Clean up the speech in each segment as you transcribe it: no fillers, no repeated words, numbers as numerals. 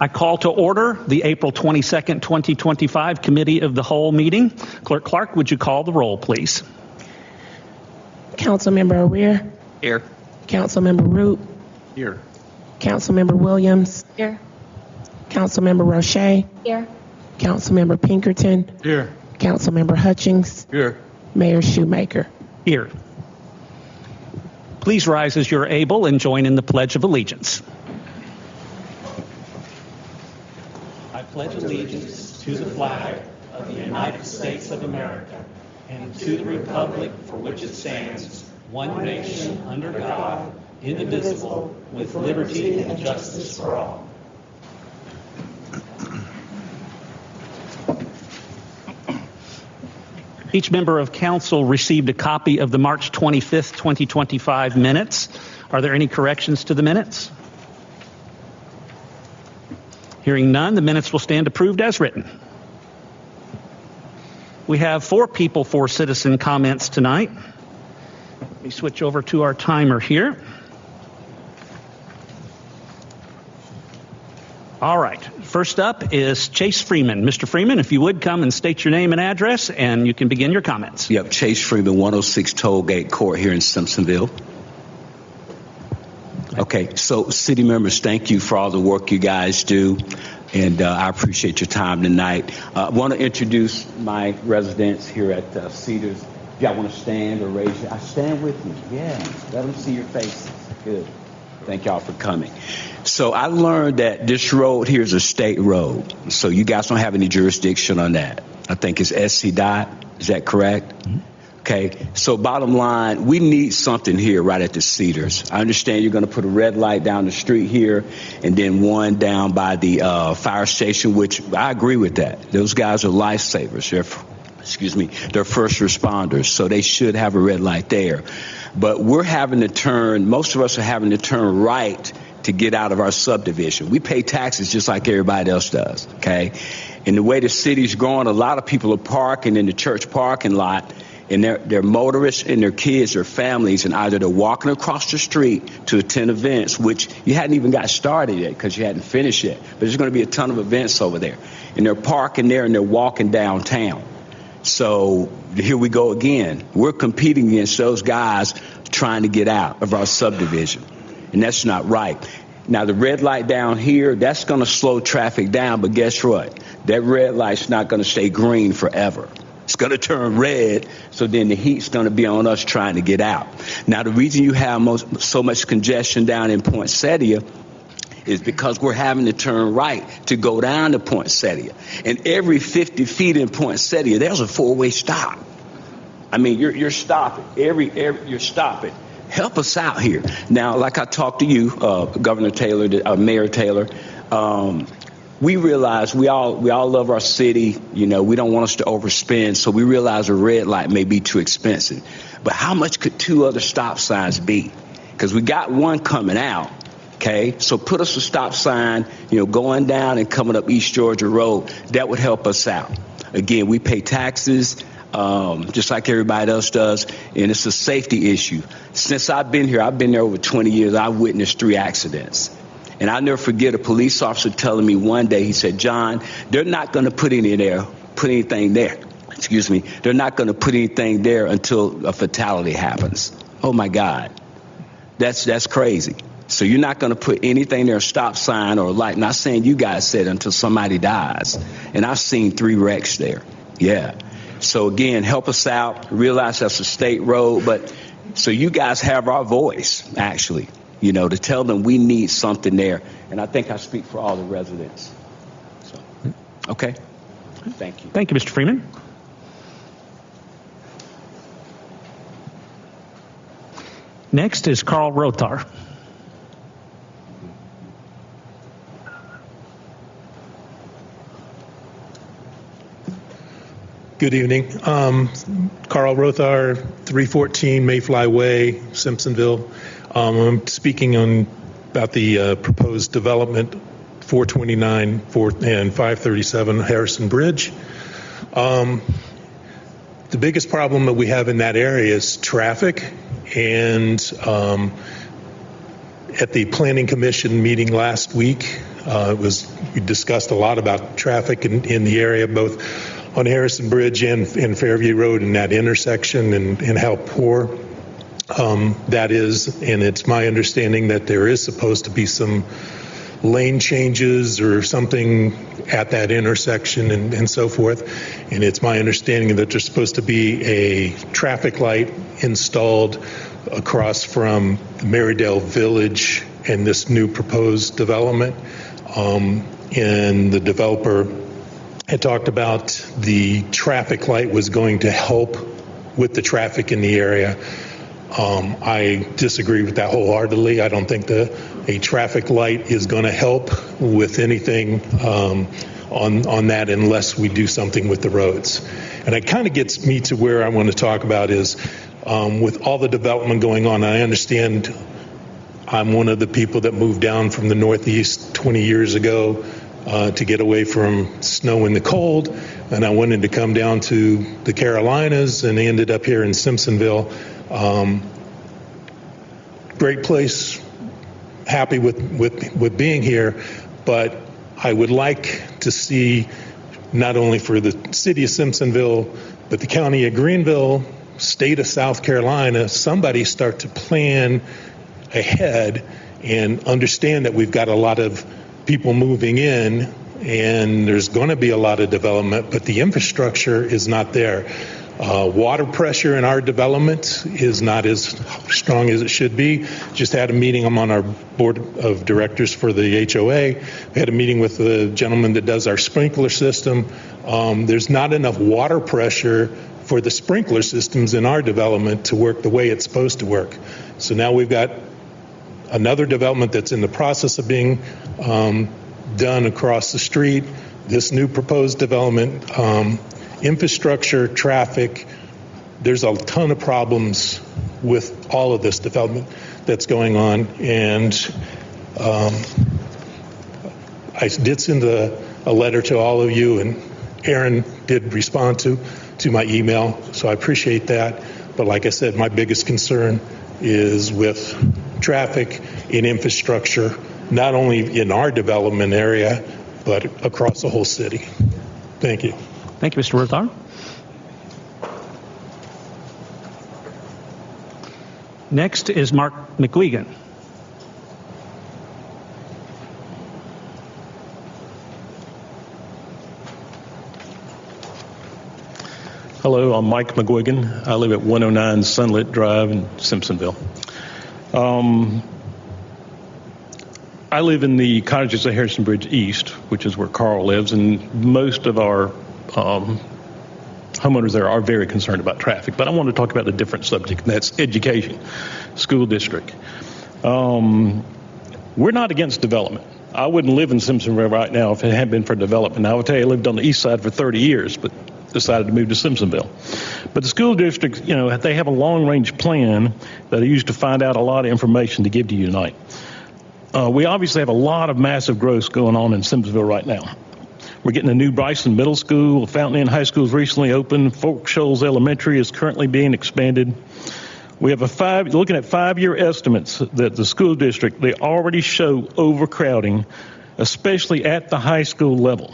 I call to order the April 22nd, 2025 Committee of the Whole meeting. Clerk Clark, would you call the roll, please? Councilmember Arrear. Here. Councilmember Root. Here. Councilmember Williams. Here. Councilmember Roche. Here. Councilmember Pinkerton. Here. Councilmember Hutchings. Here. Mayor Shoemaker. Here. Please rise as you're able and join in the Pledge of Allegiance. I pledge allegiance to the flag of the United States of America and to the republic for which it stands, one nation under God, indivisible, with liberty and justice for all. Each member of council received a copy of the March 25th, 2025 minutes. Are there any corrections to the minutes? Hearing none, the minutes will stand approved as written. We have 4 people for citizen comments tonight. Let me switch over to our timer here. All right. First up is Chase Freeman. Mr. Freeman, if you would come and state your name and address, and you can begin your comments. Yep, Chase Freeman, 106 Tollgate Court here in Simpsonville. Okay, so city members, thank you for all the work you guys do, and I appreciate your time tonight. I want to introduce my residents here at Cedars. If y'all want to stand or raise your, I stand with you. Yeah, let them see your faces. Good. Thank y'all for coming. So I learned that this road here is a state road, so you guys don't have any jurisdiction on that. I think it's SC dot. Is that correct? Mm-hmm. Okay, so bottom line, we need something here right at the Cedars. I understand you're going to put a red light down the street here and then one down by the fire station, which I agree with that. Those guys are lifesavers. They're first responders, so they should have a red light there. But we're having to turn, most of us are having to turn right to get out of our subdivision. We pay taxes just like everybody else does, okay? And the way the city's growing, a lot of people are parking in the church parking lot, and they're motorists and their kids or families, and either they're walking across the street to attend events, which you hadn't even got started yet because you hadn't finished yet. But there's going to be a ton of events over there. And they're parking there and they're walking downtown. So here we go again. We're competing against those guys trying to get out of our subdivision. And that's not right. Now, the red light down here, that's going to slow traffic down. But guess what? That red light's not going to stay green forever. It's going to turn red, so then the heat's going to be on us trying to get out. Now, the reason you have so much congestion down in Poinsettia is because we're having to turn right to go down to Poinsettia. And every 50 feet in Poinsettia, there's a 4-way stop. I mean, you're stopping. You're stopping. Help us out here. Now, like I talked to you, Governor Taylor, Mayor Taylor, we realize we all love our city. You know, we don't want us to overspend, so we realize a red light may be too expensive. But how much could 2 other stop signs be? Because we got one coming out, okay? So put us a stop sign, going down and coming up East Georgia Road. That would help us out. Again, we pay taxes just like everybody else does, and it's a safety issue. Since I've been here over 20 years, I've witnessed 3 accidents. And I'll never forget a police officer telling me one day, he said, John, they're not going to put anything there. They're not going to put anything there until a fatality happens. Oh, my God. That's crazy. So you're not going to put anything there, a stop sign or a light. Not saying you guys said until somebody dies. And I've seen 3 wrecks there. Yeah. So, again, help us out. Realize that's a state road. But so you guys have our voice, actually. To tell them we need something there. And I think I speak for all the residents. So, okay. Thank you. Thank you, Mr. Freeman. Next is Karl Rothhaar. Good evening. Karl Rothhaar, 314 Mayfly Way, Simpsonville. I'm speaking about the proposed development, 429 and 537 Harrison Bridge. The biggest problem that we have in that area is traffic and at the Planning Commission meeting last week. We discussed a lot about traffic in the area, both on Harrison Bridge and Fairview Road and that intersection, and how poor that is. And it's my understanding that there is supposed to be some lane changes or something at that intersection and so forth. And it's my understanding that there's supposed to be a traffic light installed across from Marydale Village and this new proposed development. And the developer had talked about the traffic light was going to help with the traffic in the area. I disagree with that wholeheartedly. I don't think a traffic light is going to help with anything on that unless we do something with the roads. And it kind of gets me to where I want to talk about is with all the development going on, I understand I'm one of the people that moved down from the Northeast 20 years ago to get away from snow and the cold, and I wanted to come down to the Carolinas and ended up here in Simpsonville. Great place, happy with being here, but I would like to see not only for the city of Simpsonville, but the county of Greenville, state of South Carolina, somebody start to plan ahead and understand that we've got a lot of people moving in and there's going to be a lot of development, but the infrastructure is not there. Water pressure in our development is not as strong as it should be. Just had a meeting. I'm on our board of directors for the HOA. We had a meeting with the gentleman that does our sprinkler system. There's not enough water pressure for the sprinkler systems in our development to work the way it's supposed to work. So now we've got another development that's in the process of being done across the street. This new proposed development, infrastructure, traffic, there's a ton of problems with all of this development that's going on. And I did send a letter to all of you, and Aaron did respond to my email, so I appreciate that. But like I said, my biggest concern is with traffic and infrastructure, not only in our development area, but across the whole city. Thank you. Thank you, Mr. Rothhaar. Next is Mark McGuigan. Hello, I'm Mike McGuigan. I live at 109 Sunlit Drive in Simpsonville. I live in the cottages of Harrison Bridge East, which is where Karl lives, and most of our homeowners there are very concerned about traffic. But I want to talk about a different subject, and that's education, school district. We're not against development. I wouldn't live in Simpsonville right now if it hadn't been for development. Now, I will tell you, I lived on the east side for 30 years, but decided to move to Simpsonville. But the school district, they have a long-range plan that I use to find out a lot of information to give to you tonight. We obviously have a lot of massive growth going on in Simpsonville right now. We're getting a new Bryson Middle School. Fountain Inn High School is recently opened. Fork Shoals Elementary is currently being expanded. We have looking at 5-year estimates that the school district, they already show overcrowding, especially at the high school level.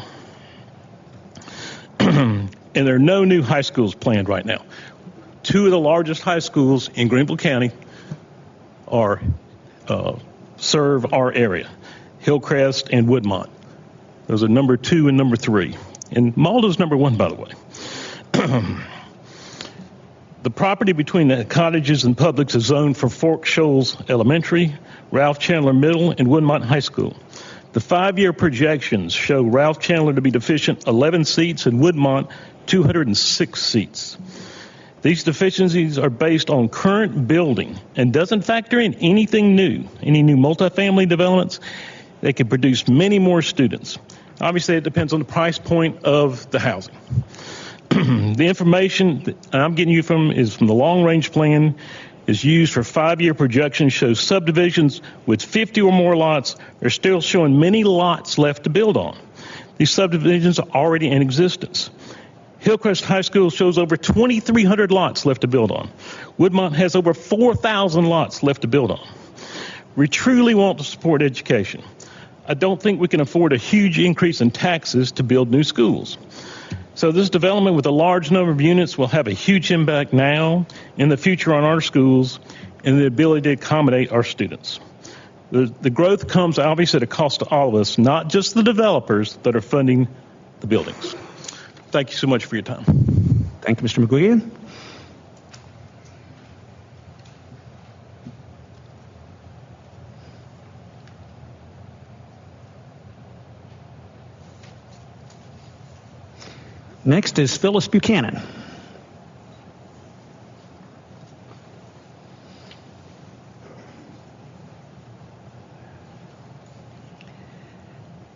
And there are no new high schools planned right now. 2 of the largest high schools in Greenville County serve our area, Hillcrest and Woodmont. Those are number 2 and number 3. And Maldo's number 1, by the way. The property between the cottages and Publix is zoned for Fork Shoals Elementary, Ralph Chandler Middle, and Woodmont High School. The 5-year projections show Ralph Chandler to be deficient 11 seats and Woodmont 206 seats. These deficiencies are based on current building and doesn't factor in anything new, any new multifamily developments. They could produce many more students. Obviously, it depends on the price point of the housing. The information that I'm getting you from is from the long-range plan, is used for 5-year projections, shows subdivisions with 50 or more lots are still showing many lots left to build on. These subdivisions are already in existence. Hillcrest High School shows over 2,300 lots left to build on. Woodmont has over 4,000 lots left to build on. We truly want to support education. I don't think we can afford a huge increase in taxes to build new schools. So this development with a large number of units will have a huge impact now, in the future, on our schools and the ability to accommodate our students. The growth comes obviously at a cost to all of us, not just the developers that are funding the buildings. Thank you so much for your time. Thank you, Mr. McGuigan. Next is Phyllis Buchanan.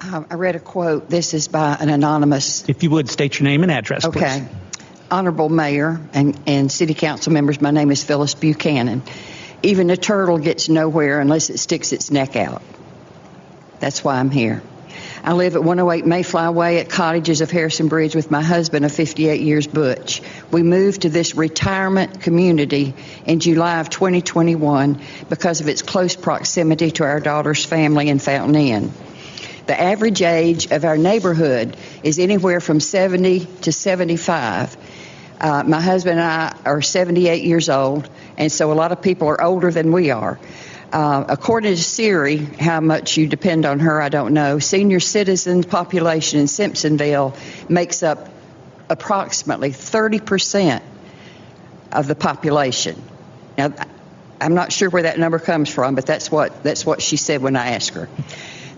I read a quote. This is by an anonymous. If you would, state your name and address, please. Okay. Honorable Mayor and City Council members, my name is Phyllis Buchanan. Even a turtle gets nowhere unless it sticks its neck out. That's why I'm here. I live at 108 Mayfly Way at Cottages of Harrison Bridge with my husband of 58 years, Butch. We moved to this retirement community in July of 2021 because of its close proximity to our daughter's family in Fountain Inn. The average age of our neighborhood is anywhere from 70 to 75. My husband and I are 78 years old, and so a lot of people are older than we are. According to Siri, how much you depend on her, I don't know. Senior citizen population in Simpsonville makes up approximately 30% of the population. Now, I'm not sure where that number comes from, but that's what she said when I asked her.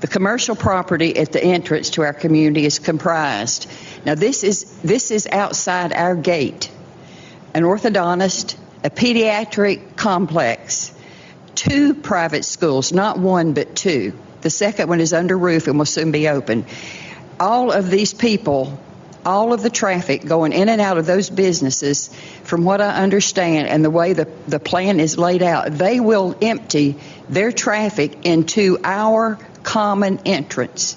The commercial property at the entrance to our community is comprised. Now, this is outside our gate. An orthodontist, a pediatric complex, 2 private schools, not 1 but 2. The second one is under roof and will soon be open. All of these people, all of the traffic going in and out of those businesses, from what I understand and the way the plan is laid out, they will empty their traffic into our common entrance.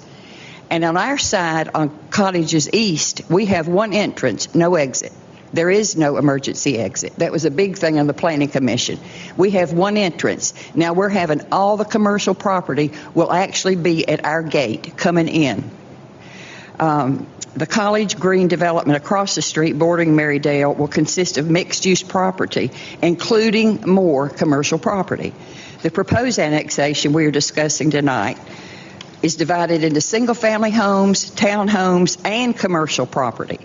And on our side, on Cottages East, we have 1 entrance, no exit. There is no emergency exit. That was a big thing on the Planning Commission. We have 1 entrance. Now we're having all the commercial property will actually be at our gate coming in. The College Green development across the street bordering Marydale will consist of mixed-use property, including more commercial property. The proposed annexation we are discussing tonight is divided into single-family homes, townhomes, and commercial property.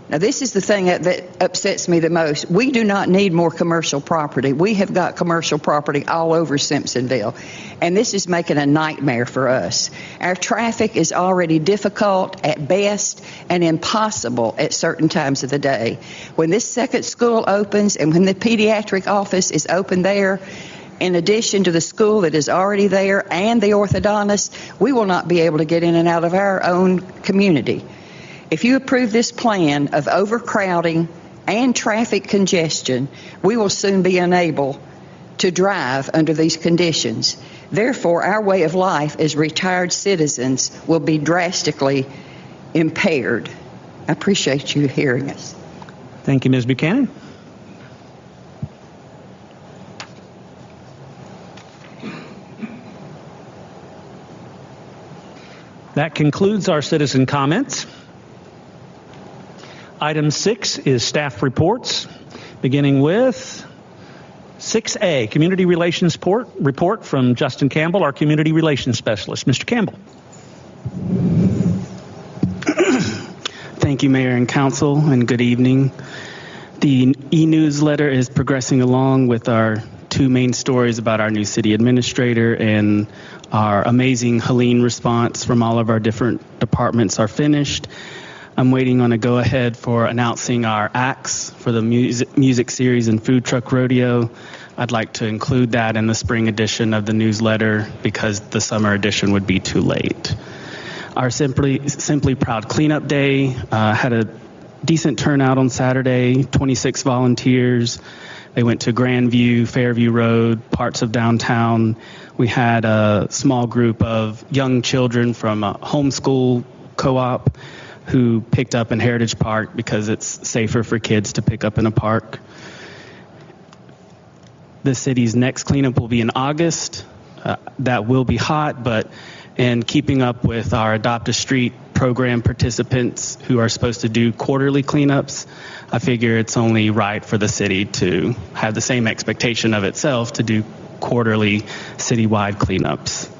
Now, this is the thing that upsets me the most. We do not need more commercial property. We have got commercial property all over Simpsonville, and this is making a nightmare for us. Our traffic is already difficult at best and impossible at certain times of the day. When this second school opens and when the pediatric office is open there, in addition to the school that is already there and the orthodontist, we will not be able to get in and out of our own community. If you approve this plan of overcrowding and traffic congestion, we will soon be unable to drive under these conditions. Therefore, our way of life as retired citizens will be drastically impaired. I appreciate you hearing us. Thank you, Ms. Buchanan. That concludes our citizen comments. Item 6 is staff reports, beginning with 6A, Community Relations report from Justin Campbell, our Community Relations Specialist. Mr. Campbell. Thank you, Mayor and Council, and good evening. The e-newsletter is progressing along with our 2 main stories about our new city administrator, and our amazing Helene response from all of our different departments are finished. I'm waiting on a go-ahead for announcing our acts for the music series and food truck rodeo. I'd like to include that in the spring edition of the newsletter because the summer edition would be too late. Our Simply Proud Cleanup Day had a decent turnout on Saturday, 26 volunteers. They went to Grandview, Fairview Road, parts of downtown. We had a small group of young children from a homeschool co-op who picked up in Heritage Park because it's safer for kids to pick up in a park. The city's next cleanup will be in August. that will be hot, but in keeping up with our Adopt a Street program participants who are supposed to do quarterly cleanups, I figure it's only right for the city to have the same expectation of itself to do quarterly citywide cleanups.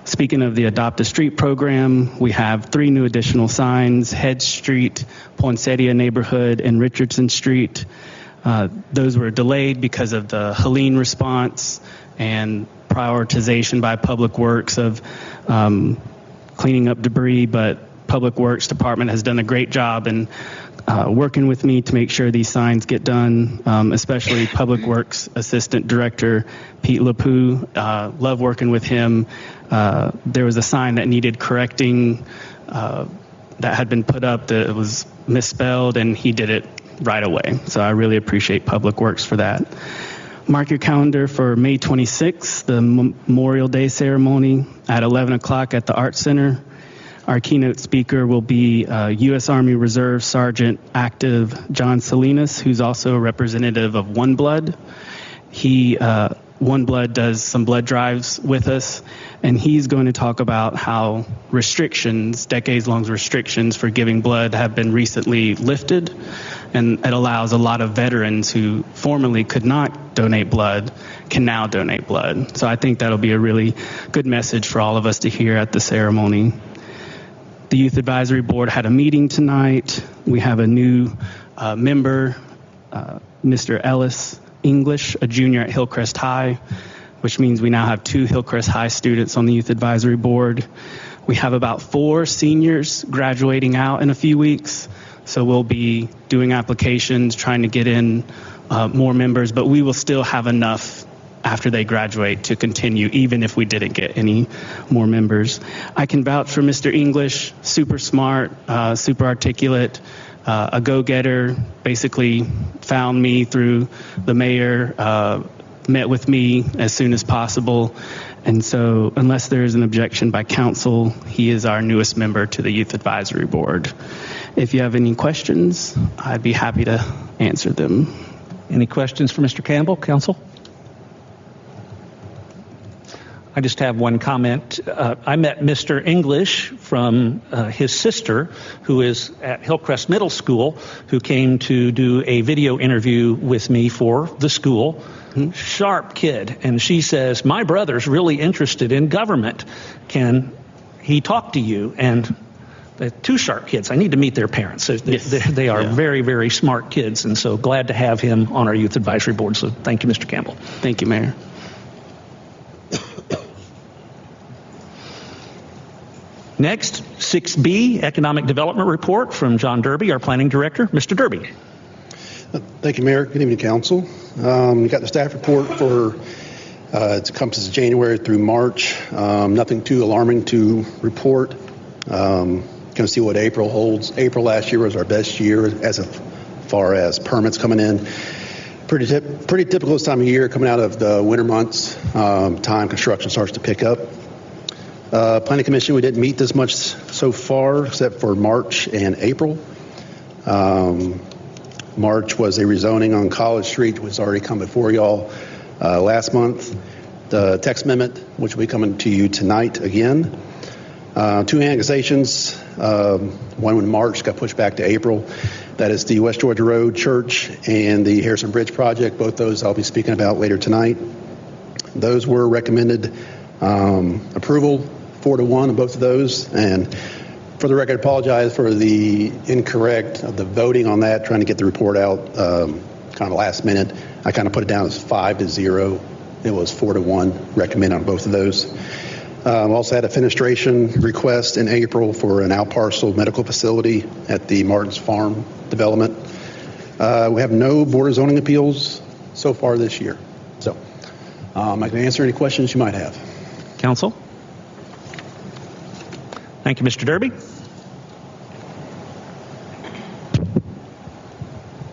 Speaking of the Adopt a Street program, we have 3 new additional signs: Head Street, Poinsettia Neighborhood, and Richardson Street. Those were delayed because of the Helene response and prioritization by Public Works of cleaning up debris, but Public Works Department has done a great job in working with me to make sure these signs get done, especially Public Works Assistant Director Pete LaPoo. Love working with him. There was a sign that needed correcting that had been put up that was misspelled, and he did it right away. So I really appreciate Public Works for that. Mark your calendar for May 26th, the Memorial Day ceremony at 11 o'clock at the Arts Center. Our keynote speaker will be U.S. Army Reserve Sergeant Active John Salinas, who's also a representative of One Blood. One Blood does some blood drives with us, and he's going to talk about how restrictions, decades-long restrictions for giving blood have been recently lifted, and it allows a lot of veterans who formerly could not donate blood can now donate blood. So I think that'll be a really good message for all of us to hear at the ceremony. The Youth Advisory Board had a meeting tonight. We have a new member, Mr. Ellis English, a junior at Hillcrest High, which means we now have 2 Hillcrest High students on the Youth Advisory Board. We have about 4 seniors graduating out in a few weeks, so we'll be doing applications, trying to get in more members, but we will still have enough after they graduate to continue, even if we didn't get any more members. I can vouch for Mr. English, super smart, super articulate, a go-getter, basically found me through the mayor, met with me as soon as possible. And so unless there is an objection by council, he is our newest member to the Youth Advisory Board. If you have any questions, I'd be happy to answer them. Any questions for Mr. Campbell, council? I just have one comment. I met Mr. English from his sister, who is at Hillcrest Middle School, who came to do a video interview with me for the school. Sharp kid. And she says, my brother's really interested in government. Can he talk to you? And they're 2 sharp kids. I need to meet their parents. They are very, very smart kids. And so glad to have him on our Youth Advisory Board. So thank you, Mr. Campbell. Thank you, Mayor. Next, 6B, Economic Development Report from John Derby, our Planning Director. Mr. Derby. Thank you, Mayor. Good evening, Council. You got the staff report for it encompasses January through March. Nothing too alarming to report. Going to see what April holds. April last year was our best year as far as permits coming in. Pretty typical this time of year, coming out of the winter months. Time construction starts to pick up. Planning Commission, we didn't meet this much so far, except for March and April. March was a rezoning on College Street, which has already come before y'all last month. The text amendment, which will be coming to you tonight again. 2 annexations, one in March got pushed back to April. That is the West Georgia Road Church and the Harrison Bridge project. Both those I'll be speaking about later tonight. Those were recommended approval 4-1 on both of those. And for the record, I apologize for the incorrect of the voting on that, trying to get the report out kind of last minute. I kind of put it down as 5-0. It was 4-1 recommended on both of those. Also had a fenestration request in April for an out-parcel medical facility at the Martin's Farm development. We have no Board of Zoning appeals so far this year. So I can answer any questions you might have. Council? Thank you, Mr. Derby.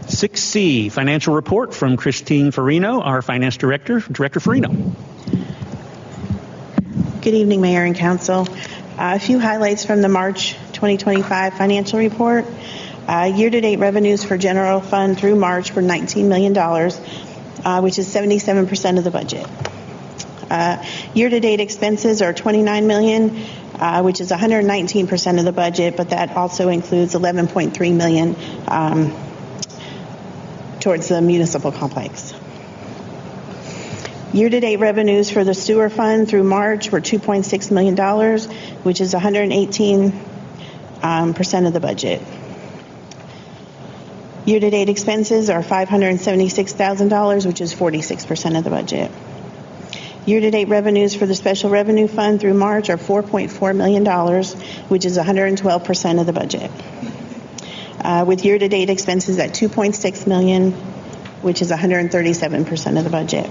6C, financial report from Christine Furino, our finance director. Director Furino. Good evening, Mayor and Council. A few highlights from the March 2025 financial report. Year-to-date revenues for general fund through March were $19 million, which is 77% of the budget. Year-to-date expenses are $29 million, which is 119% of the budget, but that also includes $11.3 million towards the municipal complex. Year-to-date revenues for the sewer fund through March were $2.6 million, which is 118% of the budget. Year-to-date expenses are $576,000, which is 46% of the budget. Year-to-date revenues for the special revenue fund through March are $4.4 million, which is 112% of the budget. With year-to-date expenses at $2.6 million, which is 137% of the budget.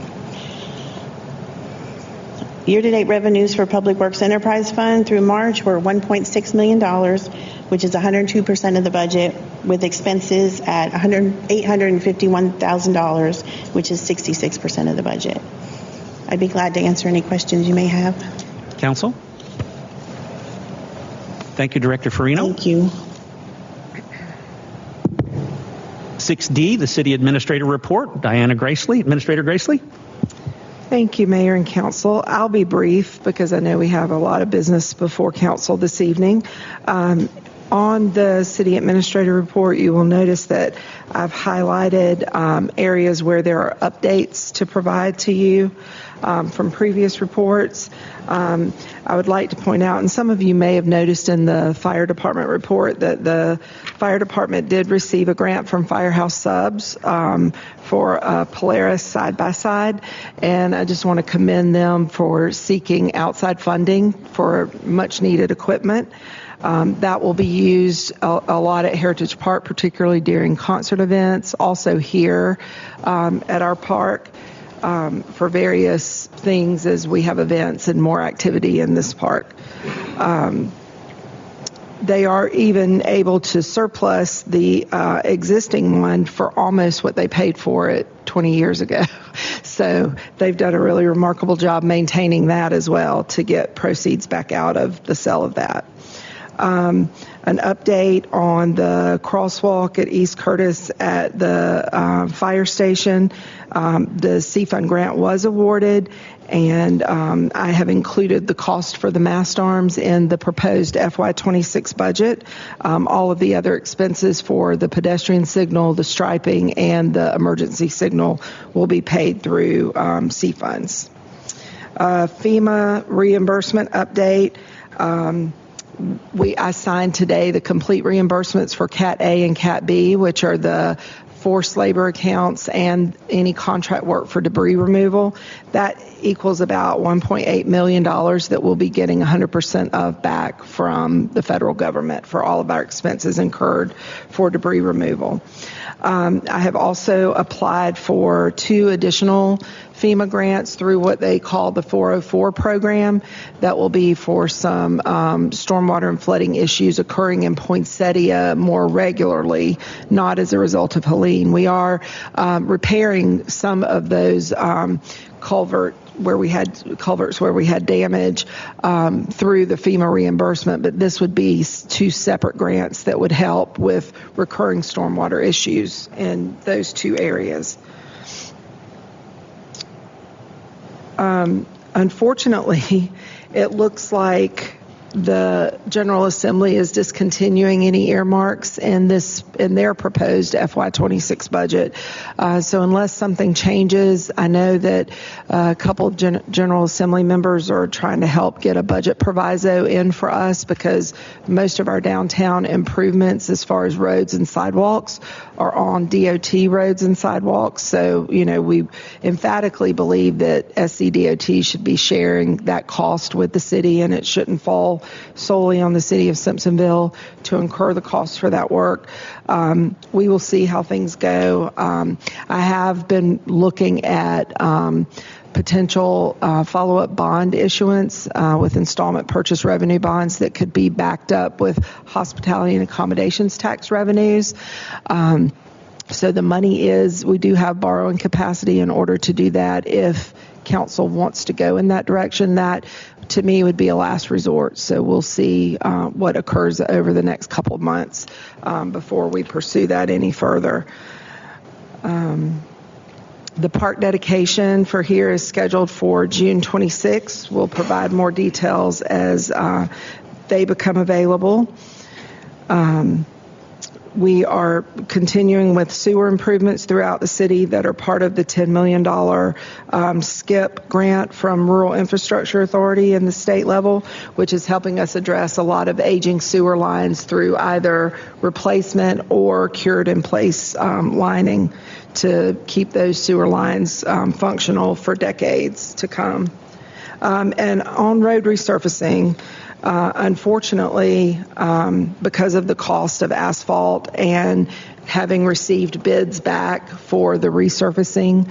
Year-to-date revenues for Public Works Enterprise Fund through March were $1.6 million, which is 102% of the budget, with expenses at $851,000, which is 66% of the budget. I'd be glad to answer any questions you may have. Council? Thank you, Director Furino. Thank you. 6D, the City Administrator Report. Dianna Gracely. Administrator Gracely. Thank you, Mayor and Council. I'll be brief because I know we have a lot of business before Council this evening. On the City Administrator Report, you will notice that I've highlighted areas where there are updates to provide to you from previous reports. I would like to point out, and some of you may have noticed in the Fire Department report, that the Fire Department did receive a grant from Firehouse Subs for a Polaris side-by-side, and I just want to commend them for seeking outside funding for much-needed equipment. That will be used a lot at Heritage Park, particularly during concert events, also here at our park for various things as we have events and more activity in this park. They are even able to surplus the existing one for almost what they paid for it 20 years ago. So they've done a really remarkable job maintaining that as well to get proceeds back out of the sale of that. An update on the crosswalk at East Curtis at the fire station. The C-Fund grant was awarded, and I have included the cost for the mast arms in the proposed FY26 budget. All of the other expenses for the pedestrian signal, the striping, and the emergency signal will be paid through C-Funds. FEMA reimbursement update. I signed today the complete reimbursements for Cat A and Cat B, which are the forced labor accounts and any contract work for debris removal. That equals about $1.8 million that we'll be getting 100% of back from the federal government for all of our expenses incurred for debris removal. I have also applied for 2 additional FEMA grants through what they call the 404 program that will be for some stormwater and flooding issues occurring in Poinsettia more regularly, not as a result of Helene. We are repairing some of those culverts where we had damage through the FEMA reimbursement, but this would be 2 separate grants that would help with recurring stormwater issues in those 2 areas. Unfortunately, it looks like the General Assembly is discontinuing any earmarks in their proposed FY26 budget. So unless something changes, I know that a couple of General Assembly members are trying to help get a budget proviso in for us because most of our downtown improvements as far as roads and sidewalks are on DOT roads and sidewalks. So, we emphatically believe that SCDOT should be sharing that cost with the city, and it shouldn't fall solely on the city of Simpsonville to incur the costs for that work. We will see how things go. I have been looking at potential follow-up bond issuance with installment purchase revenue bonds that could be backed up with hospitality and accommodations tax revenues. So the money we do have borrowing capacity in order to do that if council wants to go in that direction. That, to me, would be a last resort. So we'll see what occurs over the next couple of months before we pursue that any further. The park dedication for here is scheduled for June 26th. We'll provide more details as they become available. We are continuing with sewer improvements throughout the city that are part of the $10 million SKIP grant from Rural Infrastructure Authority in the state level, which is helping us address a lot of aging sewer lines through either replacement or cured in place lining to keep those sewer lines functional for decades to come. And on road resurfacing, unfortunately, because of the cost of asphalt and having received bids back for the resurfacing,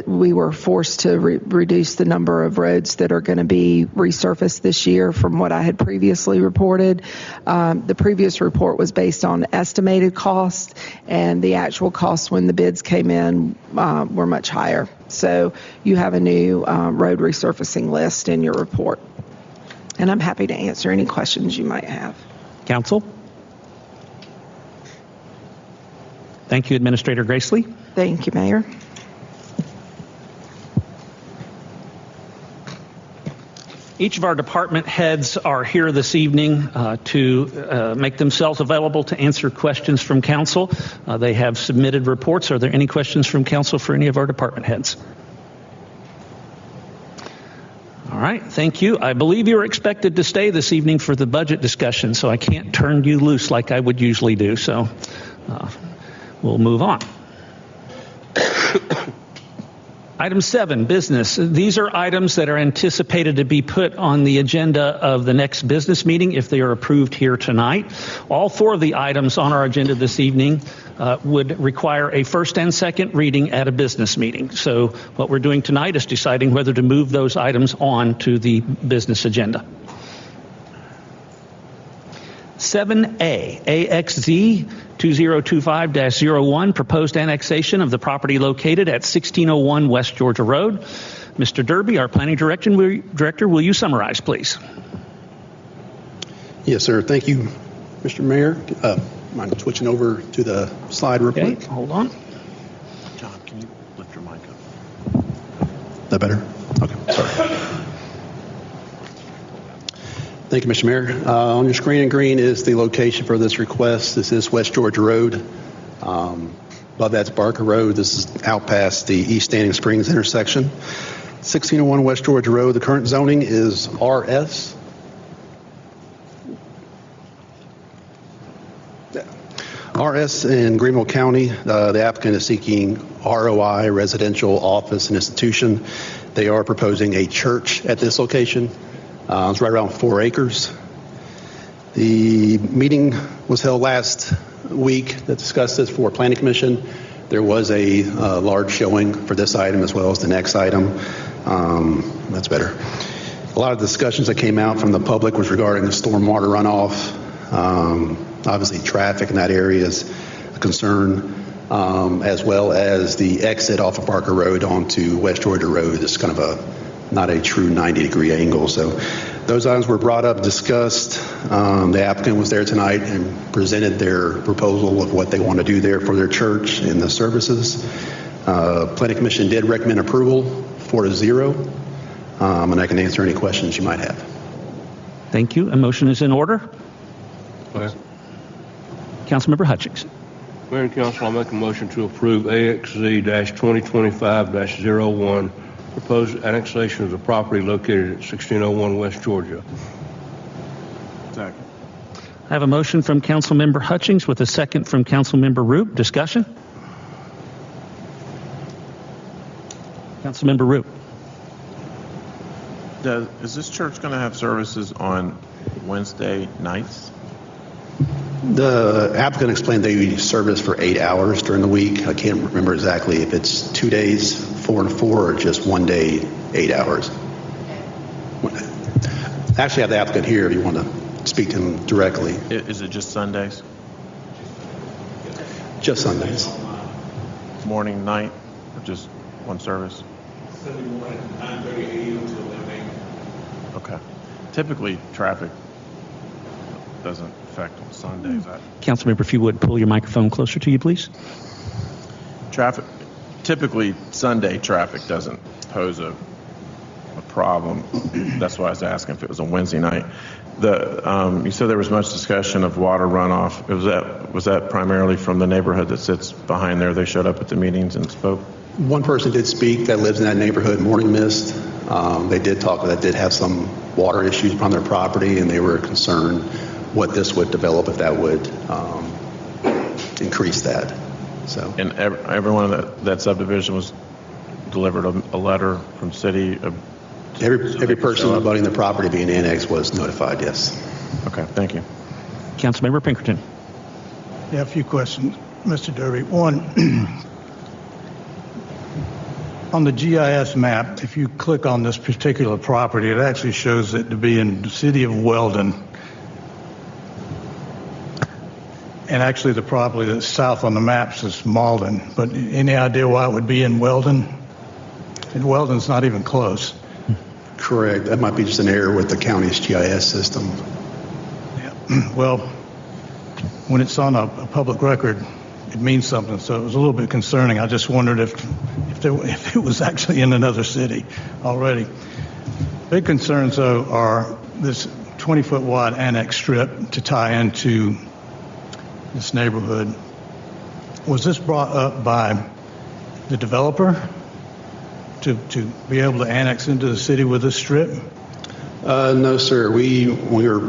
we were forced to reduce the number of roads that are going to be resurfaced this year from what I had previously reported. The previous report was based on estimated cost, and the actual costs when the bids came in were much higher. So you have a new road resurfacing list in your report. And I'm happy to answer any questions you might have. Council? Thank you, Administrator Gracely. Thank you, Mayor. Each of our department heads are here this evening to make themselves available to answer questions from council. They have submitted reports. Are there any questions from council for any of our department heads? All right, thank you. I believe you're expected to stay this evening for the budget discussion, so I can't turn you loose like I would usually do, so we'll move on. Item 7, business. These are items that are anticipated to be put on the agenda of the next business meeting if they are approved here tonight. All 4 of the items on our agenda this evening would require a first and second reading at a business meeting. So what we're doing tonight is deciding whether to move those items on to the business agenda. 7A, AXZ 2025-01, proposed annexation of the property located at 1601 West Georgia Road. Mr. Derby, our planning director, will you summarize, please? Yes, sir. Thank you, Mr. Mayor. Mind switching over to the slide real quick? Hold on. John, can you lift your mic up? That better? Okay, sorry. Thank you, Mr. Mayor. On your screen in green is the location for this request. This is West Georgia Road. Above that's Barker Road. This is out past the East Standing Springs intersection. 1601 West Georgia Road. The current zoning is RS. RS in Greenville County. The applicant is seeking ROI, residential, office, and institution. They are proposing a church at this location. It's right around 4 acres. The meeting was held last week that discussed this for Planning Commission. There was a large showing for this item as well as the next item. That's better. A lot of discussions that came out from the public was regarding the stormwater runoff. Obviously, traffic in that area is a concern, as well as the exit off of Barker Road onto West Georgia Road. It's kind of not a true 90-degree angle. So those items were brought up, discussed. The applicant was there tonight and presented their proposal of what they want to do there for their church and the services. Planning Commission did recommend approval 4-0, and I can answer any questions you might have. Thank you. A motion is in order. Mayor. Councilmember Hutchings. Mayor and Council, I'll make a motion to approve AXZ-2025-01, proposed annexation of the property located at 1601 West Georgia. Second. I have a motion from Councilmember Hutchings with a second from Councilmember Roop. Discussion? Councilmember Roop. Is this church going to have services on Wednesday nights? The applicant explained they service for 8 hours during the week. I can't remember exactly if it's 2 days, 4 and 4, or just 1 day, 8 hours. Actually, I have the applicant here if you want to speak to him directly. Is it just Sundays? Just Sundays. Morning, night, or just one service? Sunday morning, 9:30 a.m. to 11 a.m. Okay. Typically, traffic doesn't affect on Sundays. Councilmember, if you would pull your microphone closer to you, please. Traffic typically Sunday traffic doesn't pose a problem. That's why I was asking if it was a Wednesday night. You said there was much discussion of water runoff. Was that primarily from the neighborhood that sits behind there? They showed up at the meetings and spoke? One person did speak that lives in that neighborhood, Morning Mist. They did talk that did have some water issues on their property, and they were concerned what this would develop if that would increase that. So, and everyone in that subdivision was delivered a letter from city. Every person abutting the property being annexed was notified. Yes. Okay. Thank you. Councilmember Pinkerton. Yeah, a few questions, Mr. Derby. One. On the GIS map, if you click on this particular property, it actually shows it to be in the city of Weldon. And actually the property that's south on the maps is Malden. But any idea why it would be in Weldon? And Weldon's not even close. Correct. That might be just an error with the county's GIS system. Yeah. Well, when it's on a public record, it means something. So it was a little bit concerning. I just wondered if it was actually in another city already. Big concerns, though, are this 20-foot wide annex strip to tie into this neighborhood. Was this brought up by the developer to be able to annex into the city with this strip? No, sir. We were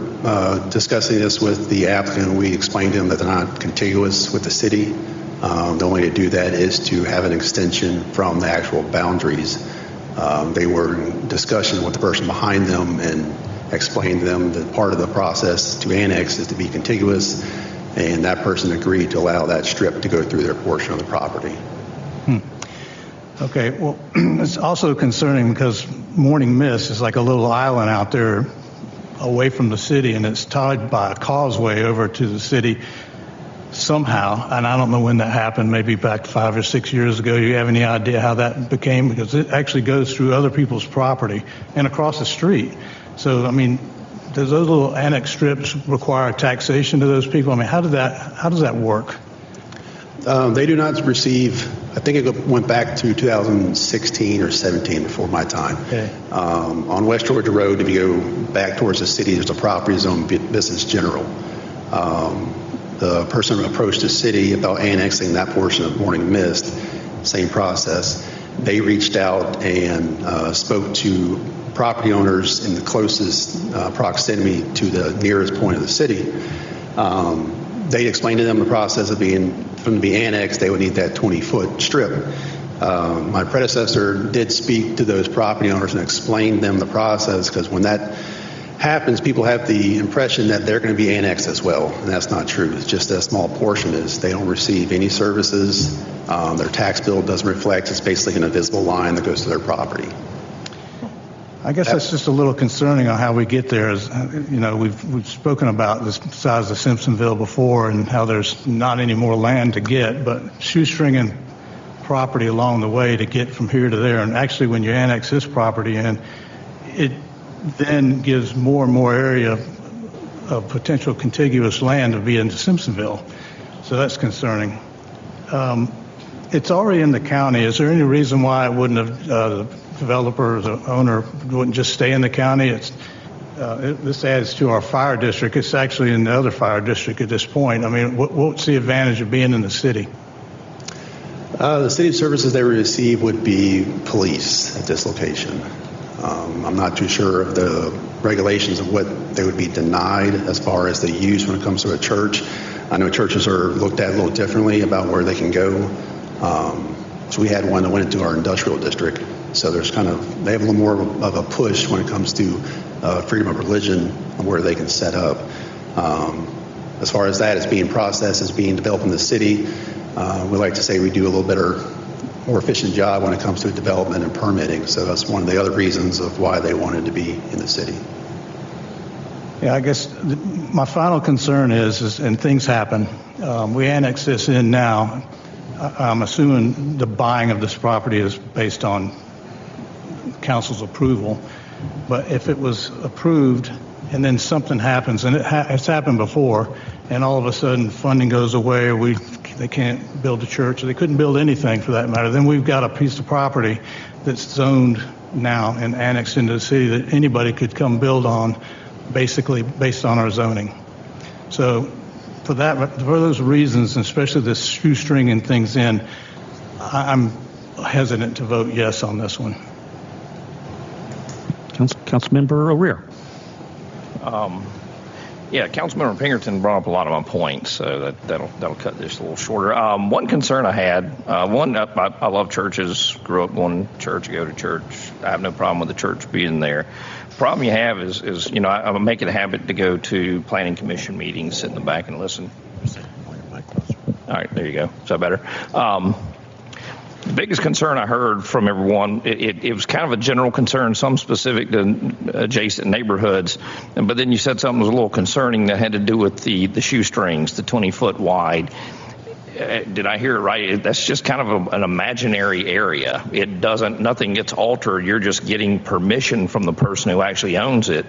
discussing this with the applicant. We explained to them that they're not contiguous with the city. The only way to do that is to have an extension from the actual boundaries. They were in discussion with the person behind them and explained to them that part of the process to annex is to be contiguous, and that person agreed to allow that strip to go through their portion of the property. Okay, well, it's also concerning because Morning Mist is like a little island out there away from the city, and it's tied by a causeway over to the city somehow, and I don't know when that happened, maybe back 5 or 6 years ago. Do you have any idea how that became? Because it actually goes through other people's property and across the street. So, I mean, does those little annex strips require taxation to those people? I mean, how does that work? They do not receive, I think it went back to 2016 or 17 before my time. Okay. On West Georgia Road, if you go back towards the city, there's a property zone business general. The person approached the city about annexing that portion of Morning Mist, same process. They reached out and spoke to property owners in the closest proximity to the nearest point of the city. They explained to them the process of to be annexed, they would need that 20-foot strip. My predecessor did speak to those property owners and explain them the process, because when that happens, people have the impression that they're going to be annexed as well, and that's not true. It's just a small portion is they don't receive any services. Their tax bill doesn't reflect. It's basically an invisible line that goes to their property. I guess that's just a little concerning on how we get there. We've spoken about the size of Simpsonville before and how there's not any more land to get, but shoestringing property along the way to get from here to there. And actually, when you annex this property in, it then gives more and more area of potential contiguous land to be into Simpsonville. So that's concerning. It's already in the county. Is there any reason why it wouldn't have, the developer or the owner wouldn't just stay in the county? This adds to our fire district. It's actually in the other fire district at this point. I mean, what's the advantage of being in the city? The city services they would receive would be police at this location. I'm not too sure of the regulations of what they would be denied as far as the use when it comes to a church. I know churches are looked at a little differently about where they can go. So we had one that went into our industrial district. So they have a little more of a push when it comes to freedom of religion and where they can set up. As far as that is being processed, is being developed in the city, we like to say we do a little better, more efficient job when it comes to development and permitting. So that's one of the other reasons of why they wanted to be in the city. Yeah, I guess my final concern is and things happen. We annex this in now. I'm assuming the buying of this property is based on council's approval. But if it was approved and then something happens, and it's happened before, and all of a sudden funding goes away, or we They can't build a church. They couldn't build anything for that matter. Then we've got a piece of property that's zoned now and annexed into the city that anybody could come build on, basically based on our zoning. So for those reasons, and especially this shoestringing things in, I'm hesitant to vote yes on this one. Councilmember O'Rear. Yeah, Councilmember Pinkerton brought up a lot of my points, so that'll cut this a little shorter. One concern I had, I love churches, grew up going to church, go to church. I have no problem with the church being there. The problem you have is I make it a habit to go to planning commission meetings, sit in the back and listen. All right, there you go. Is that better? The biggest concern I heard from everyone, it was kind of a general concern, some specific to adjacent neighborhoods, but then you said something was a little concerning that had to do with the shoestrings, the 20-foot wide. Did I hear it right? That's just kind of an imaginary area. Nothing gets altered. You're just getting permission from the person who actually owns it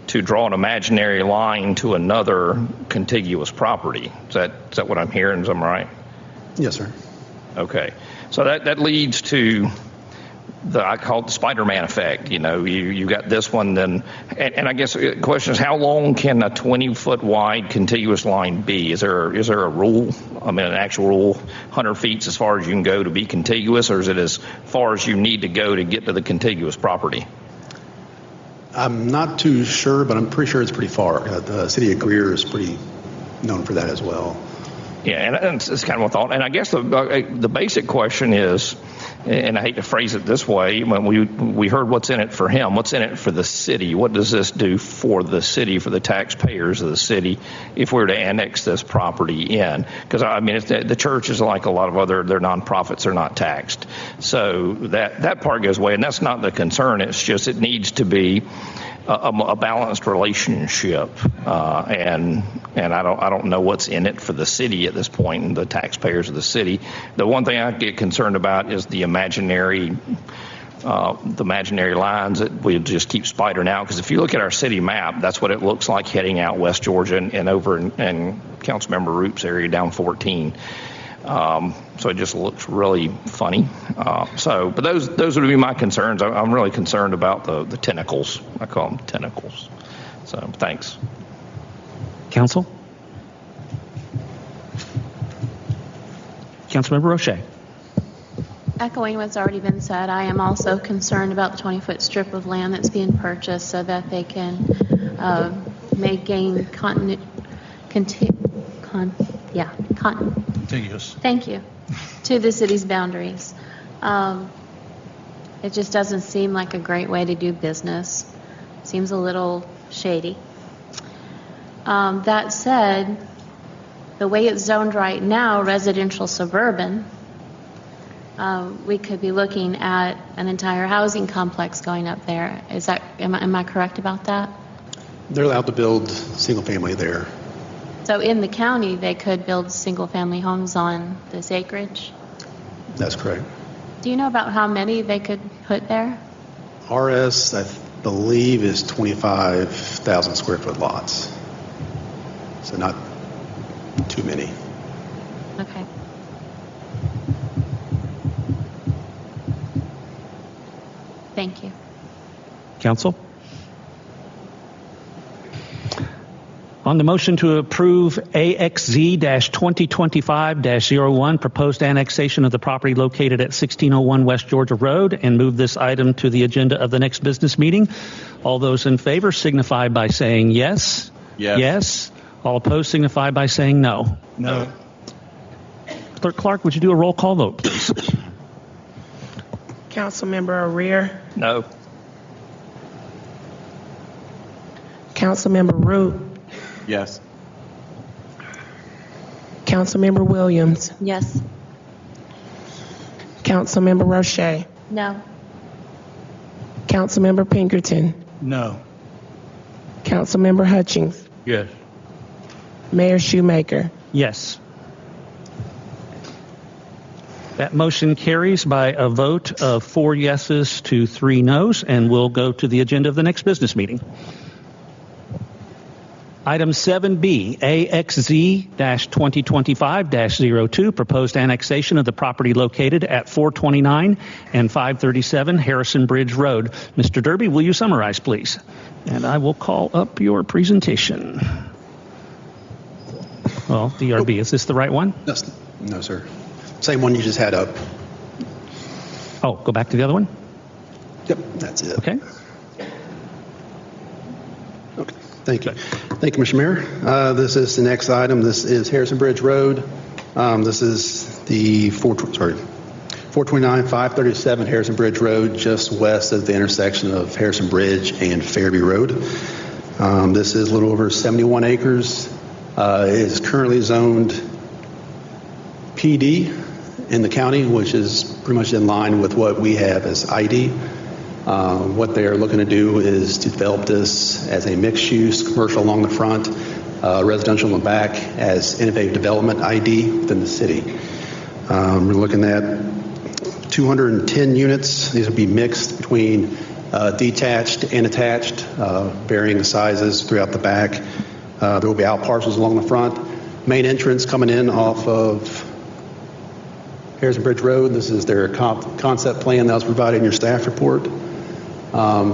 to draw an imaginary line to another contiguous property. Is that what I'm hearing? Am I right? Yes, sir. Okay. So that leads to I call it the Spider-Man effect. You got this one, then, and I guess the question is, how long can a 20-foot wide contiguous line be? Is there a rule? I mean, an actual rule, 100 feet as far as you can go to be contiguous, or is it as far as you need to go to get to the contiguous property? I'm not too sure, but I'm pretty sure it's pretty far. The city of Greer is pretty known for that as well. Yeah, and it's kind of a thought. And I guess the basic question is, and I hate to phrase it this way, when we heard what's in it for him, what's in it for the city? What does this do for the city, for the taxpayers of the city, if we were to annex this property in? Because, I mean, the church is like a lot of other, they're nonprofits, they're not taxed. So that part goes away, and that's not the concern. It's just it needs to be a balanced relationship, and I don't know what's in it for the city at this point and the taxpayers of the city. The one thing I get concerned about is the imaginary lines that we just keep spidering out. Because if you look at our city map, that's what it looks like heading out West Georgia and over in Councilmember Roop's area down 14. So it just looks really funny. But those would be my concerns. I'm really concerned about the tentacles. I call them tentacles. So thanks. Council? Councilmember Roche. Echoing what's already been said, I am also concerned about the 20-foot strip of land that's being purchased so that they can gain contiguous. Thank you. To the city's boundaries. It just doesn't seem like a great way to do business. Seems a little shady. That said, the way it's zoned right now, residential suburban, we could be looking at an entire housing complex going up there. Am I correct about that? They're allowed to build single family there. So in the county, they could build single-family homes on this acreage? That's correct. Do you know about how many they could put there? RS, I believe, is 25,000 square foot lots. So not too many. Okay. Thank you. Council? On the motion to approve AXZ-2025-01, proposed annexation of the property located at 1601 West Georgia Road, and move this item to the agenda of the next business meeting, all those in favor signify by saying yes. Yes. Yes. All opposed signify by saying no. No. Clerk Clark, would you do a roll call vote, please? Councilmember O'Rear. No. Councilmember Root. Yes. Councilmember Williams. Yes. Councilmember Roche. No. Councilmember Pinkerton. No. Councilmember Hutchings. Yes. Mayor Shoemaker. Yes. That motion carries by a vote of 4 yeses to 3 noes, and will go to the agenda of the next business meeting. Item 7B, AXZ-2025-02, proposed annexation of the property located at 429 and 537 Harrison Bridge Road. Mr. Derby, will you summarize, please? And I will call up your presentation. Well, DRB, is this the right one? No, sir. Same one you just had up. Oh, go back to the other one? Yep, that's it. Okay. Okay, thank you. Thank you, Mr. Mayor. This is the next item. This is Harrison Bridge Road. This is the 429, 537 Harrison Bridge Road, just west of the intersection of Harrison Bridge and Fairview Road. This is a little over 71 acres. It is currently zoned PD in the county, which is pretty much in line with what we have as ID. What they are looking to do is to develop this as a mixed use, commercial along the front, residential in the back, as innovative development ID within the city. We're looking at 210 units. These will be mixed between detached and attached, varying sizes throughout the back. There will be out parcels along the front. Main entrance coming in off of Harrison Bridge Road. This is their concept plan that was provided in your staff report.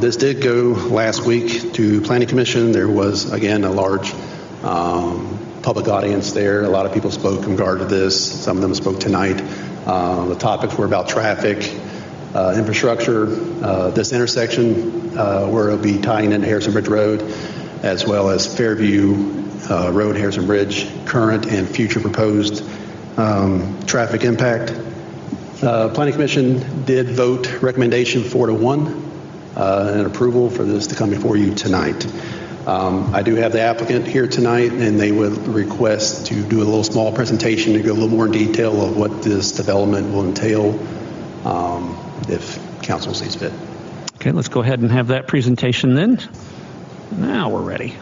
This did go last week to Planning Commission. There was, again, a large public audience there. A lot of people spoke in regard to this. Some of them spoke tonight. The topics were about traffic, infrastructure, this intersection where it'll be tying into Harrison Bridge Road, as well as Fairview Road, Harrison Bridge, current and future proposed traffic impact. Planning Commission did vote recommendation 4-1 and approval for this to come before you tonight. I do have the applicant here tonight, and they would request to do a little small presentation to go a little more in detail of what this development will entail if council sees fit. Okay, let's go ahead and have that presentation then. Now we're ready.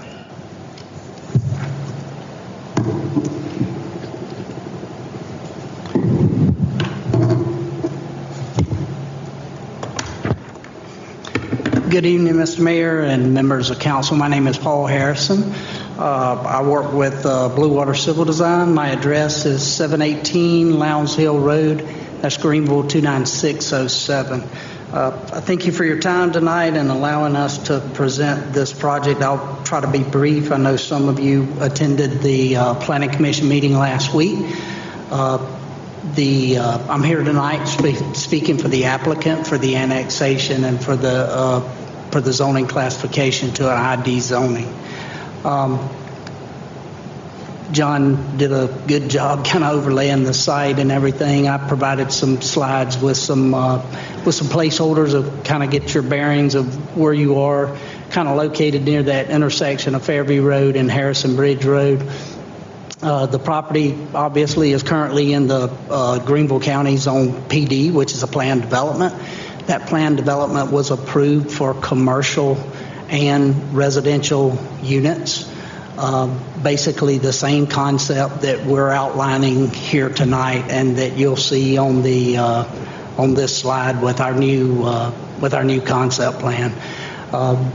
Good evening, Mr. Mayor and members of council. My name is Paul Harrison. I work with Blue Water Civil Design. My address is 718 Lowndes Hill Road. That's Greenville 29607. I thank you for your time tonight and allowing us to present this project. I'll try to be brief. I know some of you attended the Planning Commission meeting last week. I'm here tonight speaking for the applicant for the annexation and for the zoning classification to an ID zoning. John did a good job kind of overlaying the site and everything. I provided some slides with some placeholders of kind of get your bearings of where you are, kind of located near that intersection of Fairview Road and Harrison Bridge Road. The property obviously is currently in the Greenville County Zone PD, which is a planned development. That planned development was approved for commercial and residential units. Basically the same concept that we're outlining here tonight and that you'll see on the on this slide with our new concept plan.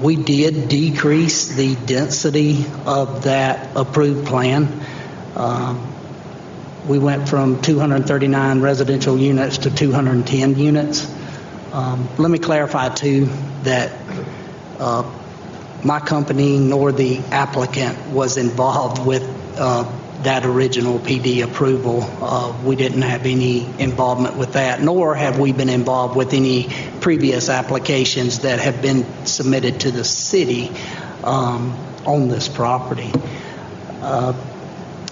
We did decrease the density of that approved plan. We went from 239 residential units to 210 units. Let me clarify too that my company nor the applicant was involved with that original PD approval. We didn't have any involvement with that, nor have we been involved with any previous applications that have been submitted to the city on this property.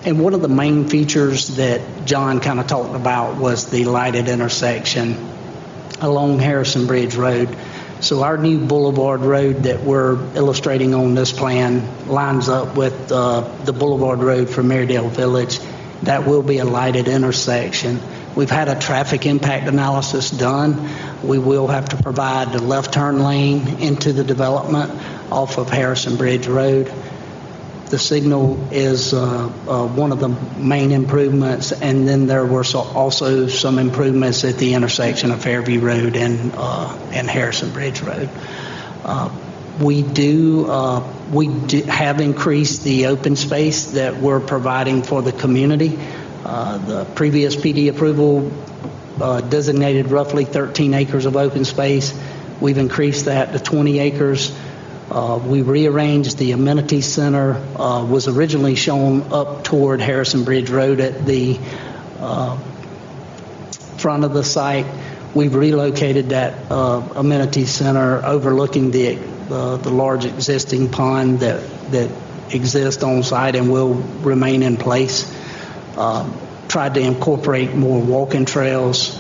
And one of the main features that John kind of talked about was the lighted intersection along Harrison Bridge Road. So our new Boulevard Road that we're illustrating on this plan lines up with the Boulevard Road from Maryville Village. That will be a lighted intersection. We've had a traffic impact analysis done. We will have to provide the left turn lane into the development off of Harrison Bridge Road. The signal is one of the main improvements, and then there were also some improvements at the intersection of Fairview Road and Harrison Bridge Road. We have increased the open space that we're providing for the community. The previous PD approval designated roughly 13 acres of open space. We've increased that to 20 acres. We rearranged the amenity center, was originally shown up toward Harrison Bridge Road at the front of the site. We've relocated that amenity center overlooking the large existing pond that exists on site and will remain in place. Tried to incorporate more walking trails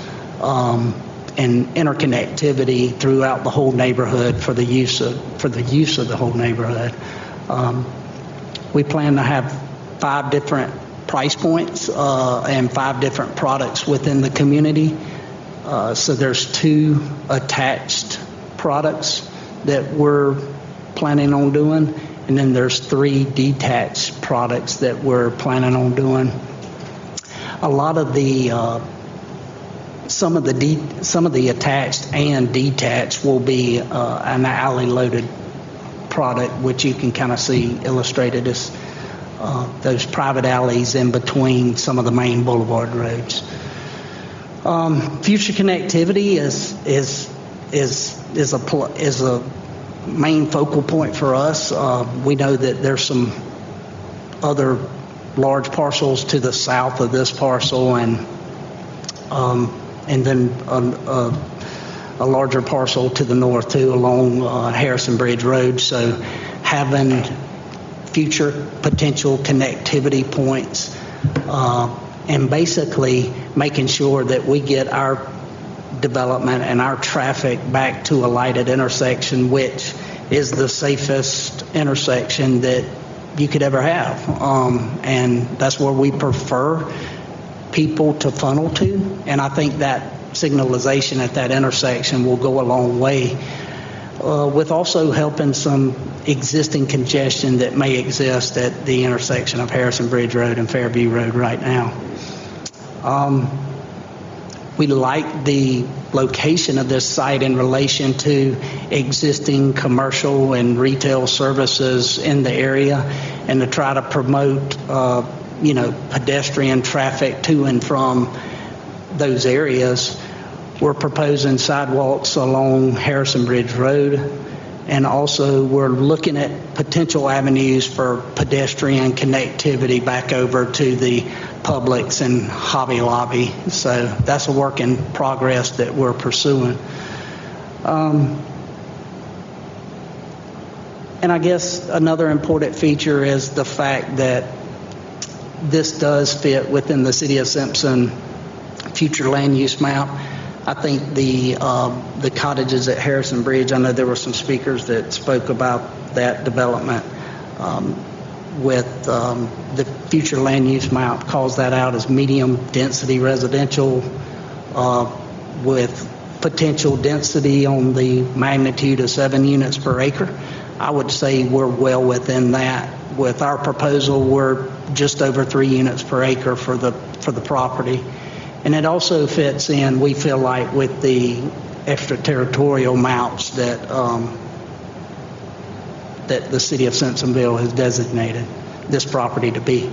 and interconnectivity throughout the whole neighborhood for the use of the whole neighborhood. We plan to have 5 different price points and 5 different products within the community. So there's 2 attached products that we're planning on doing, and then there's 3 detached products that we're planning on doing. A lot of the some of the attached and detached will be an alley-loaded product, which you can kind of see illustrated as those private alleys in between some of the main boulevard roads. Future connectivity is a main focal point for us. We know that there's some other large parcels to the south of this parcel, and then a larger parcel to the north too along Harrison Bridge Road. So having future potential connectivity points and basically making sure that we get our development and our traffic back to a lighted intersection, which is the safest intersection that you could ever have. And that's where we prefer people to funnel to. And I think that signalization at that intersection will go a long way with also helping some existing congestion that may exist at the intersection of Harrison Bridge Road and Fairview Road right now. We like the location of this site in relation to existing commercial and retail services in the area, and to try to promote, pedestrian traffic to and from those areas. We're proposing sidewalks along Harrison Bridge Road, and also we're looking at potential avenues for pedestrian connectivity back over to the Publix and Hobby Lobby. So that's a work in progress that we're pursuing. And I guess another important feature is the fact that this does fit within the City of Simpson future land use map. I think the cottages at Harrison Bridge, I know there were some speakers that spoke about that development with the future land use map calls that out as medium density residential with potential density on the magnitude of 7 units per acre. I would say we're well within that. With our proposal, we're just over 3 units per acre for the property. And it also fits in, we feel like, with the extraterritorial maps that the City of Simpsonville has designated this property to be.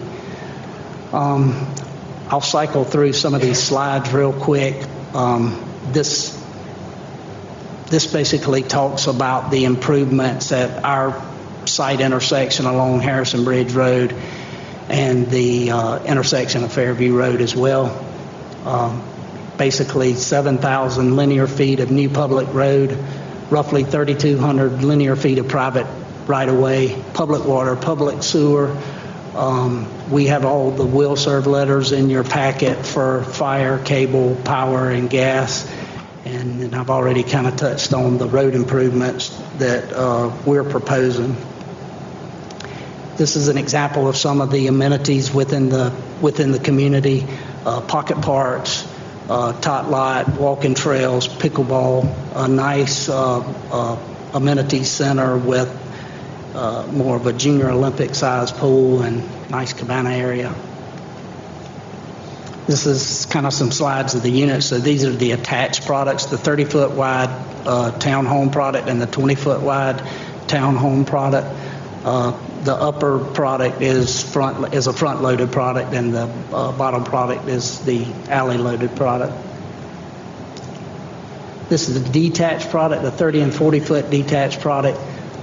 I'll cycle through some of these slides real quick. This basically talks about the improvements at our site intersection along Harrison Bridge Road and the intersection of Fairview Road as well. Basically 7,000 linear feet of new public road, roughly 3,200 linear feet of private right-of-way, public water, public sewer. We have all the will serve letters in your packet for fire, cable, power, and gas. And I've already kind of touched on the road improvements that we're proposing. This is an example of some of the amenities within the community: pocket parks, tot lot, walking trails, pickleball, a nice amenity center with more of a junior Olympic sized pool and nice cabana area. This is kind of some slides of the units. So these are the attached products, the 30-foot wide townhome product and the 20-foot wide townhome product. The upper product is a front-loaded product, and the bottom product is the alley-loaded product. This is a detached product, a 30 and 40-foot detached product.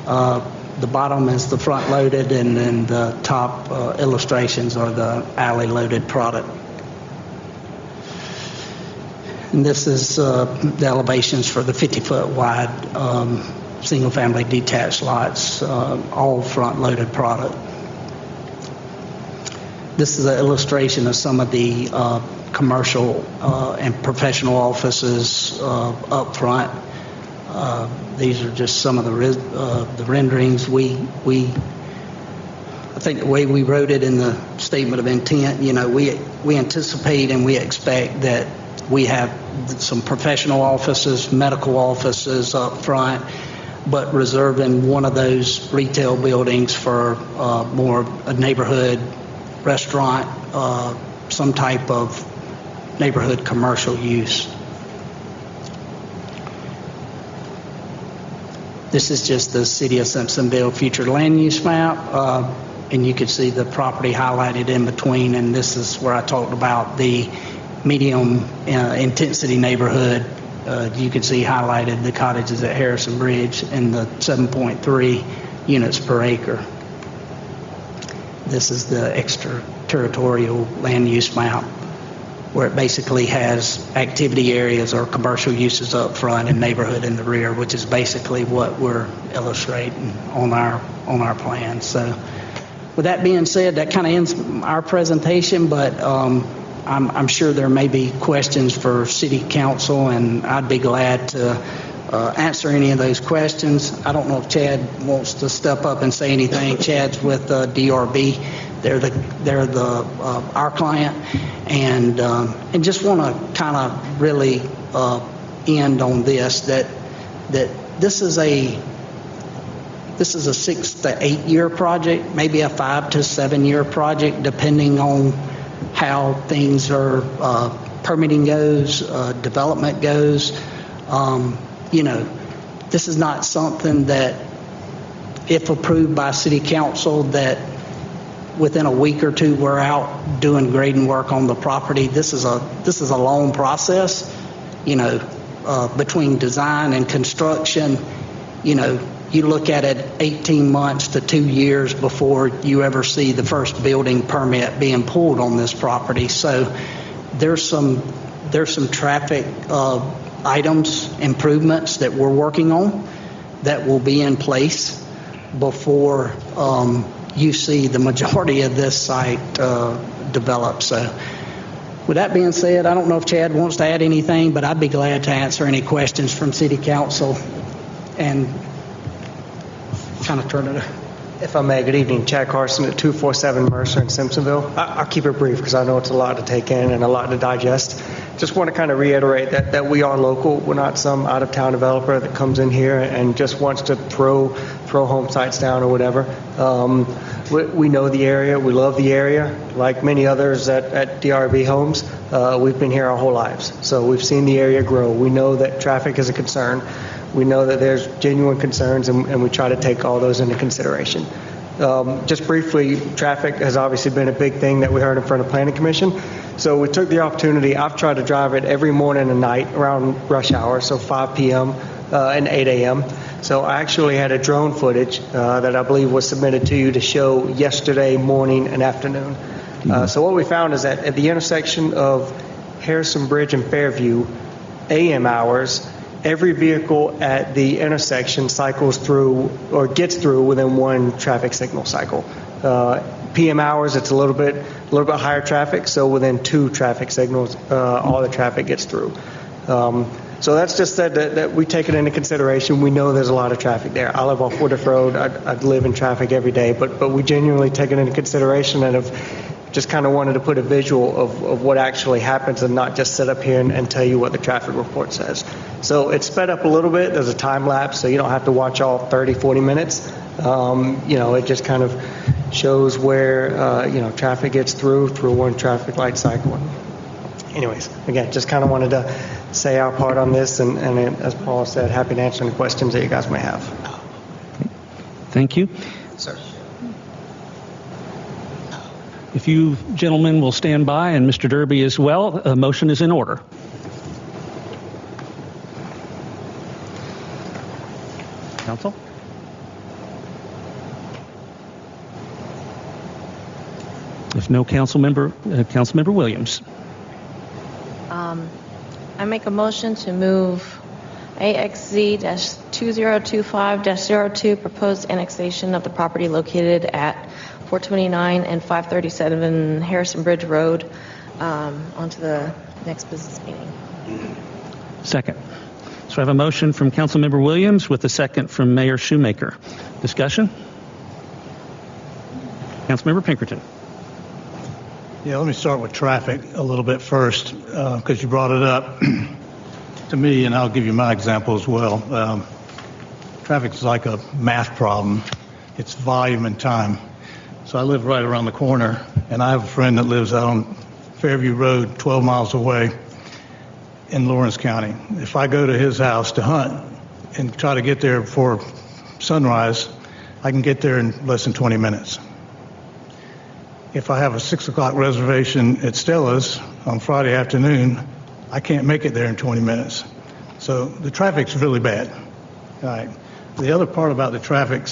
The bottom is the front-loaded, and then the top illustrations are the alley-loaded product. And this is the elevations for the 50-foot wide single-family detached lots, all front-loaded product. This is an illustration of some of the commercial and professional offices up front. These are just some of the renderings. I think the way we wrote it in the statement of intent, we anticipate and we expect that we have some professional offices, medical offices up front, but reserving one of those retail buildings for more a neighborhood restaurant, some type of neighborhood commercial use. This is just the City of Simpsonville future land use map, and you can see the property highlighted in between, and this is where I talked about the medium intensity neighborhood. You can see highlighted the cottages at Harrison Bridge and the 7.3 units per acre. This is the extraterritorial land use map, where it basically has activity areas or commercial uses up front and neighborhood in the rear, which is basically what we're illustrating on our plan. So with that being said, that kind of ends our presentation, but I'm sure there may be questions for City Council, and I'd be glad to answer any of those questions. I don't know if Chad wants to step up and say anything. Chad's with DRB. They're our client, and just want to kind of really end on this that this is a 6 to 8 year project, maybe a 5 to 7 year project, depending on how things are permitting goes, development goes. This is not something that, if approved by City Council, that within a week or two we're out doing grading work on the property. This is a long process, between design and construction. You look at it 18 months to 2 years before you ever see the first building permit being pulled on this property. So there's some traffic items, improvements that we're working on that will be in place before you see the majority of this site develop. So with that being said, I don't know if Chad wants to add anything, but I'd be glad to answer any questions from City Council and kind of turn it. If I may, good evening. Chad Carson at 247 Mercer in Simpsonville. I'll keep it brief because I know it's a lot to take in and a lot to digest. Just want to kind of reiterate that we are local. We're not some out-of-town developer that comes in here and just wants to throw home sites down or whatever. We know the area. We love the area. Like many others at DRB Homes, we've been here our whole lives. So we've seen the area grow. We know that traffic is a concern. We know that there's genuine concerns, and we try to take all those into consideration. Just briefly, traffic has obviously been a big thing that we heard in front of Planning Commission. So we took the opportunity. I've tried to drive it every morning and night around rush hour, so 5 p.m. And 8 a.m. So I actually had a drone footage that I believe was submitted to you to show yesterday morning and afternoon. So what we found is that at the intersection of Harrison Bridge and Fairview, AM hours, every vehicle at the intersection cycles through or gets through within one traffic signal cycle. PM hours, it's a little bit higher traffic, so within 2 traffic signals, all the traffic gets through. So that's just said that we take it into consideration. We know there's a lot of traffic there. I live off Woodruff Road. I live in traffic every day, but we genuinely take it into consideration and have just kind of wanted to put a visual of what actually happens and not just sit up here and tell you what the traffic report says. So it's sped up a little bit. There's a time lapse, so you don't have to watch all 30, 40 minutes. It just kind of shows where, traffic gets through one traffic light cycle. Anyways, again, just kind of wanted to say our part on this, and as Paul said, happy to answer any questions that you guys may have. Thank you. Sir. If you gentlemen will stand by, and Mr. Derby as well, a motion is in order. Council? If no, Councilmember Williams. I make a motion to move AXZ-2025-02, proposed annexation of the property located at 429 and 537 Harrison Bridge Road, onto the next business meeting. Second. So I have a motion from Councilmember Williams with a second from Mayor Shoemaker. Discussion? Councilmember Pinkerton. Yeah, let me start with traffic a little bit first, because you brought it up to me, and I'll give you my example as well. Traffic is like a math problem. It's volume and time. So I live right around the corner, and I have a friend that lives out on Fairview Road, 12 miles away in Lawrence County. If I go to his house to hunt and try to get there before sunrise, I can get there in less than 20 minutes. If I have a 6 o'clock reservation at Stella's on Friday afternoon, I can't make it there in 20 minutes. So the traffic's really bad. All right. The other part about the traffic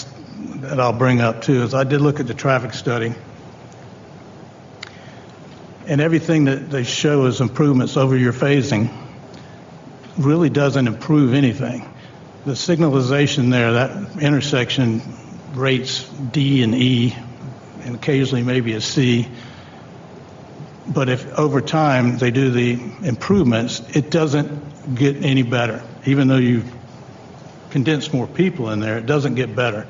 that I'll bring up too is I did look at the traffic study, and everything that they show as improvements over your phasing really doesn't improve anything. The signalization there, that intersection rates D and E, and occasionally maybe a C. But if over time they do the improvements, it doesn't get any better. Even though you condense more people in there, it doesn't get better.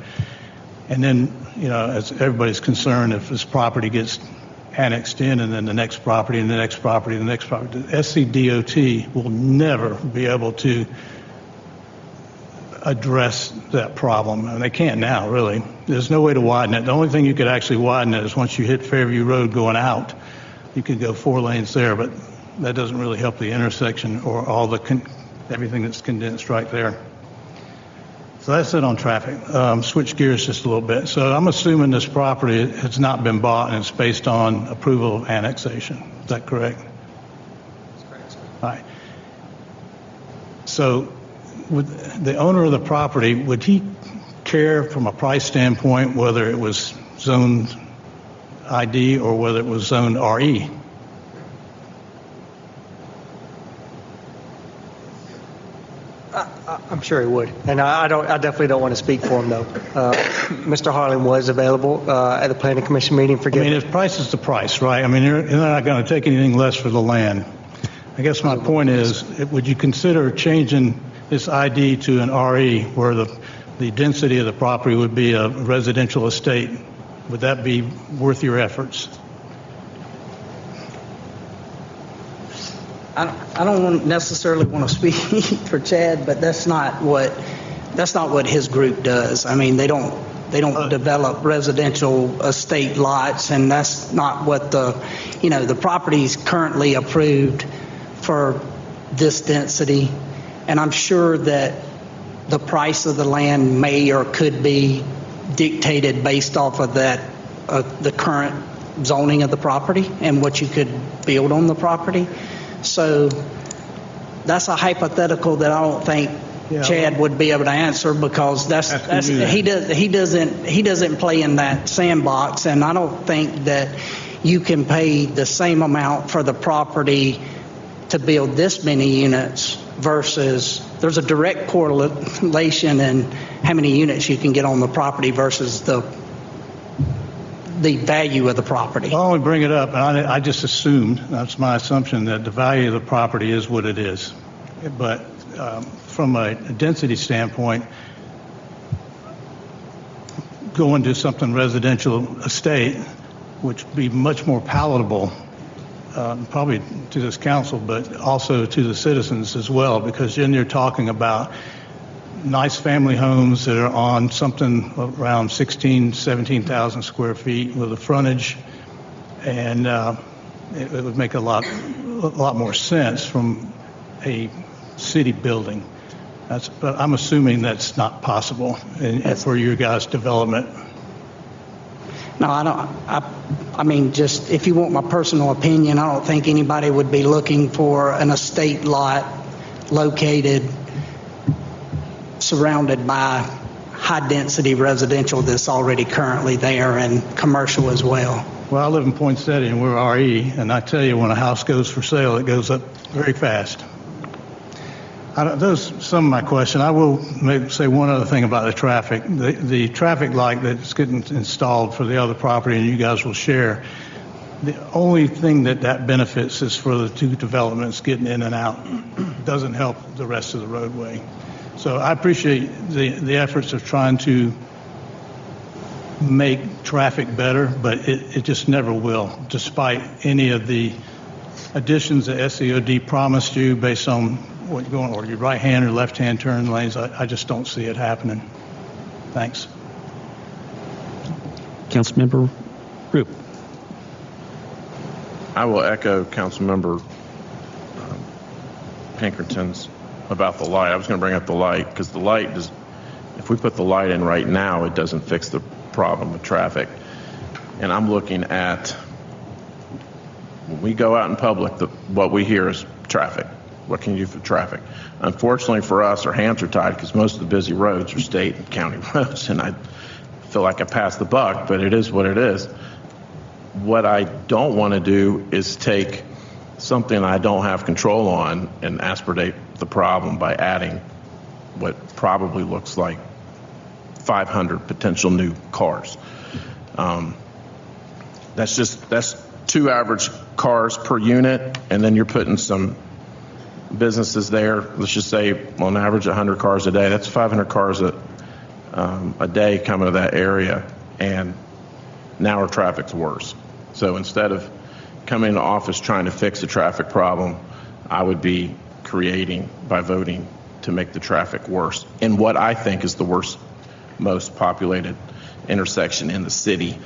And then, as everybody's concerned, if this property gets annexed in, and then the next property, and the next property, and the next property, the SCDOT will never be able to address that problem. And they can't now, really. There's no way to widen it. The only thing you could actually widen it is once you hit Fairview Road going out. You could go 4 lanes there, but that doesn't really help the intersection or all everything that's condensed right there. So that's it on traffic. Switch gears just a little bit. So I'm assuming this property has not been bought and it's based on approval of annexation. Is that correct? That's correct, sir. All right. So would the owner of the property, would he care from a price standpoint whether it was zoned ID or whether it was zoned RE? I'm sure he would, and I definitely don't want to speak for him though. Mr. Harlan was available at the Planning Commission meeting. His price is the price, right? they're not going to take anything less for the land. I guess my point is, would you consider changing this ID to an RE where the density of the property would be a residential estate? Would that be worth your efforts? I don't necessarily want to speak for Chad, but that's not what his group does. They don't develop residential estate lots, and that's not what the property's currently approved for this density. And I'm sure that the price of the land may or could be dictated based off of that, the current zoning of the property and what you could build on the property. So that's a hypothetical that I don't think Chad would be able to answer, because he doesn't play in that sandbox, and I don't think that you can pay the same amount for the property to build this many units versus there's a direct correlation in how many units you can get on the property versus the value of the property. I'll only bring it up, and I just assumed, that's my assumption, that the value of the property is what it is. But from a density standpoint, going to something residential estate, which would be much more palatable, probably to this council, but also to the citizens as well, because then you're talking about nice family homes that are on something around 17,000 square feet with a frontage, and it would make a lot more sense from a city building. But I'm assuming that's not possible for your guys' development. No, I don't. I mean, just if you want my personal opinion, I don't think anybody would be looking for an estate lot located surrounded by high-density residential that's already currently there and commercial as well. Well, I live in Poinsettia and we're RE, and I tell you, when a house goes for sale, it goes up very fast. Those some of my question. I will say one other thing about the traffic. The traffic light that's getting installed for the other property, and you guys will share, the only thing that benefits is for the two developments getting in and out. It doesn't help the rest of the roadway. So I appreciate the efforts of trying to make traffic better, but it just never will, despite any of the additions that SEOD promised you based on what you're going, or your right-hand or left-hand turn lanes. I just don't see it happening. Thanks. Councilmember Roop. I will echo Councilmember Pinkerton's about the light. I was going to bring up the light because the light does. If we put the light in right now, it doesn't fix the problem with traffic. And I'm looking at when we go out in public, what we hear is traffic. What can you do for traffic? Unfortunately for us, our hands are tied because most of the busy roads are state and county roads, and I feel like I passed the buck, but it is what it is. What I don't want to do is take something I don't have control on and aspirate the problem by adding what probably looks like 500 potential new cars. That's 2 average cars per unit, and then you're putting some businesses there. Let's just say on average 100 cars a day. That's 500 cars a day coming to that area, and now our traffic's worse. So instead of coming into office trying to fix the traffic problem, I would be creating by voting to make the traffic worse in what I think is the worst, most populated intersection in the city.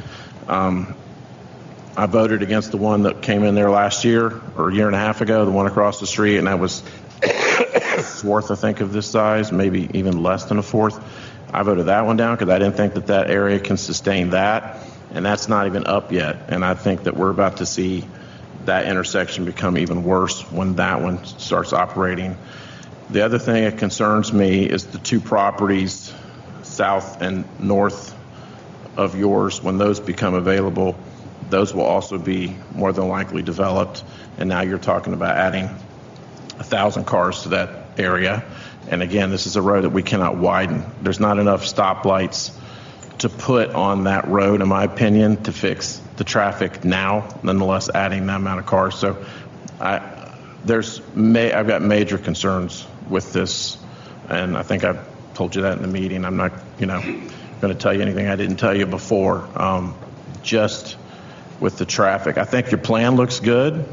I voted against the one that came in there last year or a year and a half ago, the one across the street, and that was a fourth, I think, of this size, maybe even less than a fourth. I voted that one down because I didn't think that area can sustain that, and that's not even up yet. And I think that we're about to see that intersection become even worse when that one starts operating. The other thing that concerns me is the 2 properties south and north of yours. When those become available, those will also be more than likely developed. And now you're talking about adding 1,000 cars to that area. And again, this is a road that we cannot widen. There's not enough stoplights to put on that road, in my opinion, to fix the traffic now, nonetheless adding that amount of cars. So I've got major concerns with this, and I think I told you that in the meeting. I'm not, going to tell you anything I didn't tell you before. Just with the traffic, I think your plan looks good.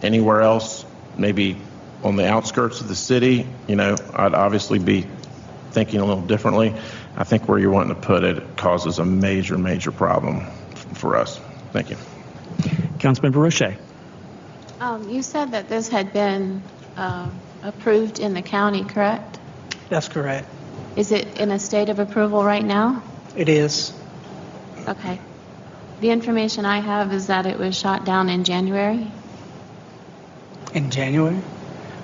Anywhere else, maybe on the outskirts of the city, I'd obviously be thinking a little differently. I think where you're wanting to put it causes a major, major problem for us. Thank you. Councilmember Roche. You said that this had been approved in the county, correct? That's correct. Is it in a state of approval right now? It is. Okay. The information I have is that it was shot down in January. In January?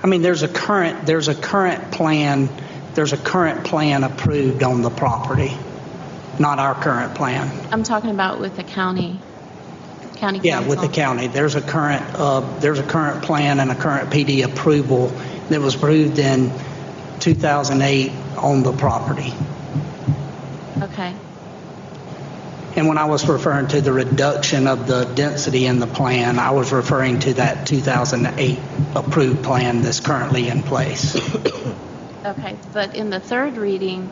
I mean, there's a current plan. There's a current plan approved on the property, not our current plan. I'm talking about with the county council. Yeah, with the county. There's a current plan and a current PD approval that was approved in 2008 on the property. Okay. And when I was referring to the reduction of the density in the plan, I was referring to that 2008 approved plan that's currently in place. Okay, but in the third reading,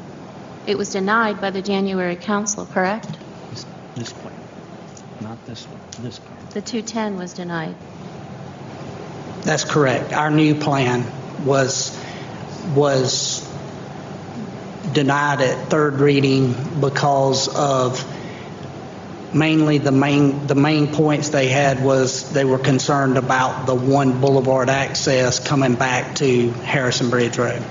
it was denied by the January council, correct? This plan, not this one. This plan. The 210 was denied. That's correct. Our new plan was denied at third reading because of mainly the main points they had was they were concerned about the one boulevard access coming back to Harrison Bridge Road.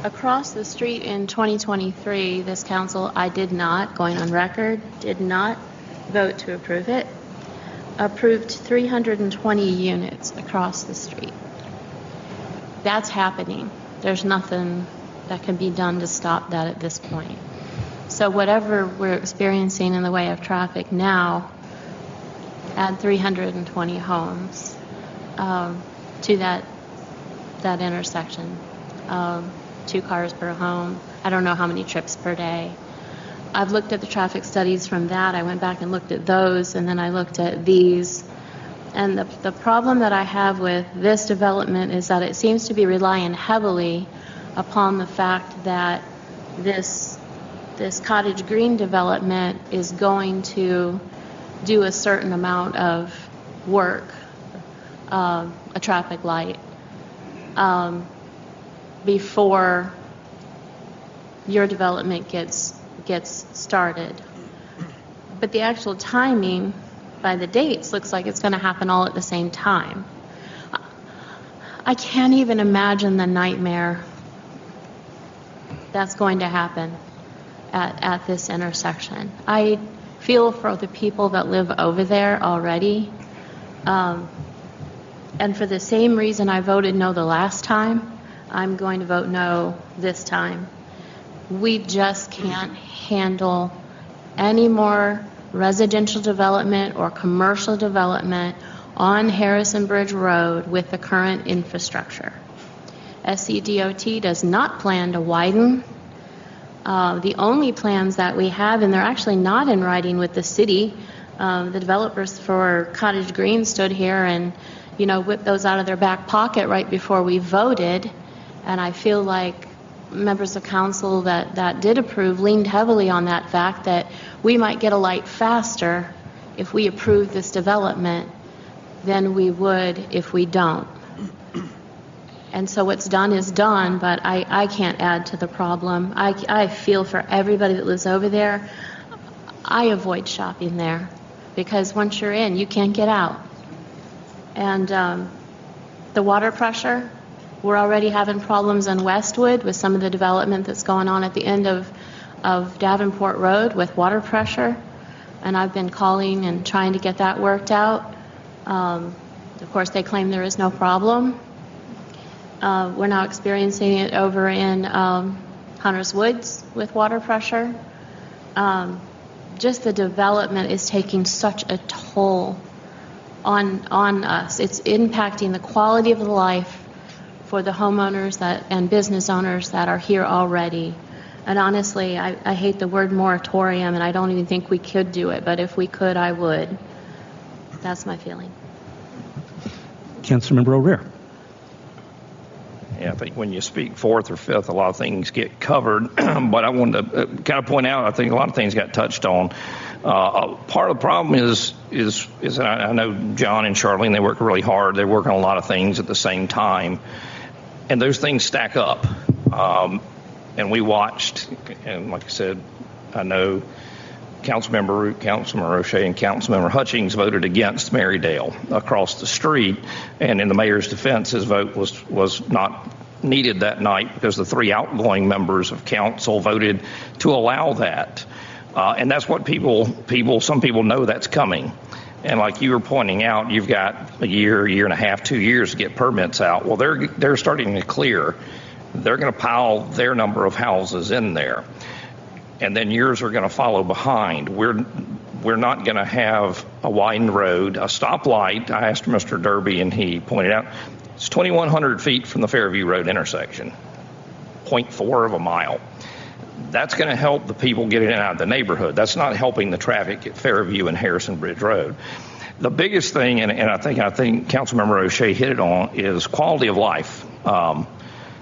Across the street in 2023, this council, I did not, going on record, did not vote to approve it. Approved 320 units across the street. That's happening. There's nothing that can be done to stop that at this point. So whatever we're experiencing in the way of traffic now, add 320 homes to that intersection. 2 cars per home. I don't know how many trips per day. I've looked at the traffic studies from that. I went back and looked at those, and then I looked at these. And the problem that I have with this development is that it seems to be relying heavily upon the fact that this Cottage Green development is going to do a certain amount of work, a traffic light, before your development gets started. But the actual timing by the dates looks like it's going to happen all at the same time. I can't even imagine the nightmare that's going to happen at this intersection. I feel for the people that live over there already. And for the same reason I voted no the last time, I'm going to vote no this time. We just can't handle any more residential development or commercial development on Harrison Bridge Road with the current infrastructure. SCDOT does not plan to widen. The only plans that we have, and they're actually not in writing with the city, the developers for Cottage Green stood here and, whipped those out of their back pocket right before we voted. And I feel like members of council that did approve leaned heavily on that fact that we might get a light faster if we approve this development than we would if we don't. And so what's done is done, but I can't add to the problem. I feel for everybody that lives over there. I avoid shopping there because once you're in, you can't get out. And the water pressure, we're already having problems in Westwood with some of the development that's going on at the end of Davenport Road with water pressure. And I've been calling and trying to get that worked out. Of course, they claim there is no problem. We're now experiencing it over in Hunter's Woods with water pressure. Just the development is taking such a toll on us. It's impacting the quality of life for the homeowners and business owners that are here already. And honestly, I hate the word moratorium, and I don't even think we could do it, but if we could, I would. That's my feeling. Councilmember O'Rear. Yeah, I think when you speak fourth or fifth, a lot of things get covered. But I wanted to kind of point out, I think a lot of things got touched on. Part of the problem is I know John and Charlene, they work really hard. They work on a lot of things at the same time. And those things stack up. And we watched, and like I said, I know Councilmember Root, Councilmember O'Shea, and Councilmember Hutchings voted against Marydale across the street. And in the mayor's defense, his vote was not needed that night because the 3 outgoing members of council voted to allow that. And that's what some people know that's coming. And like you were pointing out, you've got a year and a half, 2 years to get permits out. Well, they're starting to clear. They're going to pile their number of houses in there. And then yours are going to follow behind. We're not going to have a widened road, a stoplight. I asked Mr. Derby, and he pointed out it's 2,100 feet from the Fairview Road intersection, 0.4 of a mile. That's going to help the people get in and out of the neighborhood. That's not helping the traffic at Fairview and Harrison Bridge Road. The biggest thing, and I think Councilmember O'Shea hit it on, is quality of life.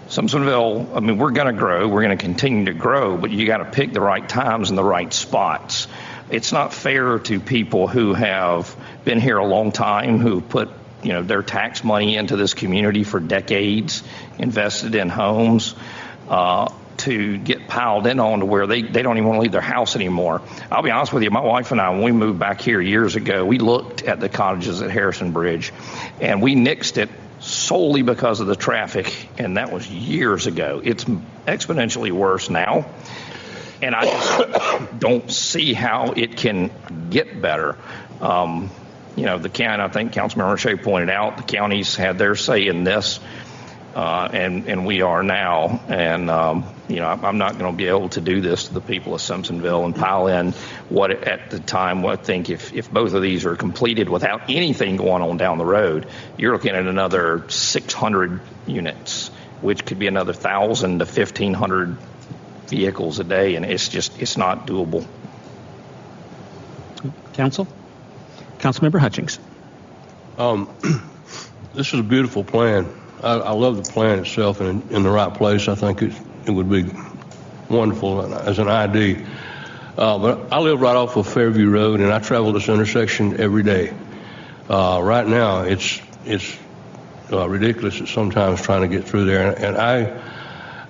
Simpsonville, I mean, we're going to grow. We're going to continue to grow, but you got to pick the right times and the right spots. It's not fair to people who have been here a long time, who put their tax money into this community for decades, invested in homes, to get piled in on to where they don't even want to leave their house anymore. I'll be honest with you, my wife and I, when we moved back here years ago, we looked at the cottages at Harrison Bridge, and we nixed it solely because of the traffic, and that was years ago. It's exponentially worse now, and I just don't see how it can get better. The county, I think Councilmember Shea pointed out, the counties had their say in this, and we are now. And, I'm not going to be able to do this to the people of Simpsonville and pile in I think if both of these are completed without anything going on down the road, you're looking at another 600 units, which could be another 1,000 to 1,500 vehicles a day, and it's not doable. Councilmember Hutchings. This is a beautiful plan. I love the plan itself, and in the right place, I think it would be wonderful as an ID. But I live right off of Fairview Road, and I travel this intersection every day. Right now, it's ridiculous at sometimes trying to get through there. And I,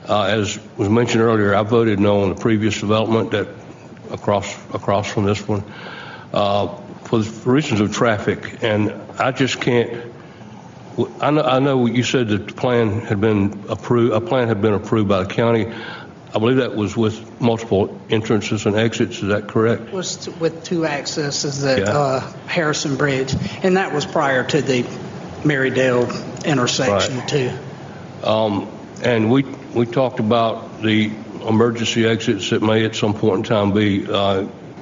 as was mentioned earlier, I voted no on the previous development that across from this one for reasons of traffic, and I just can't. I know you said that the plan had been approved. A plan had been approved by the county. I believe that was with multiple entrances and exits. Is that correct? It was with 2 accesses at Harrison Bridge, and that was prior to the Marydale intersection, right. too. And we talked about the emergency exits that may at some point in time be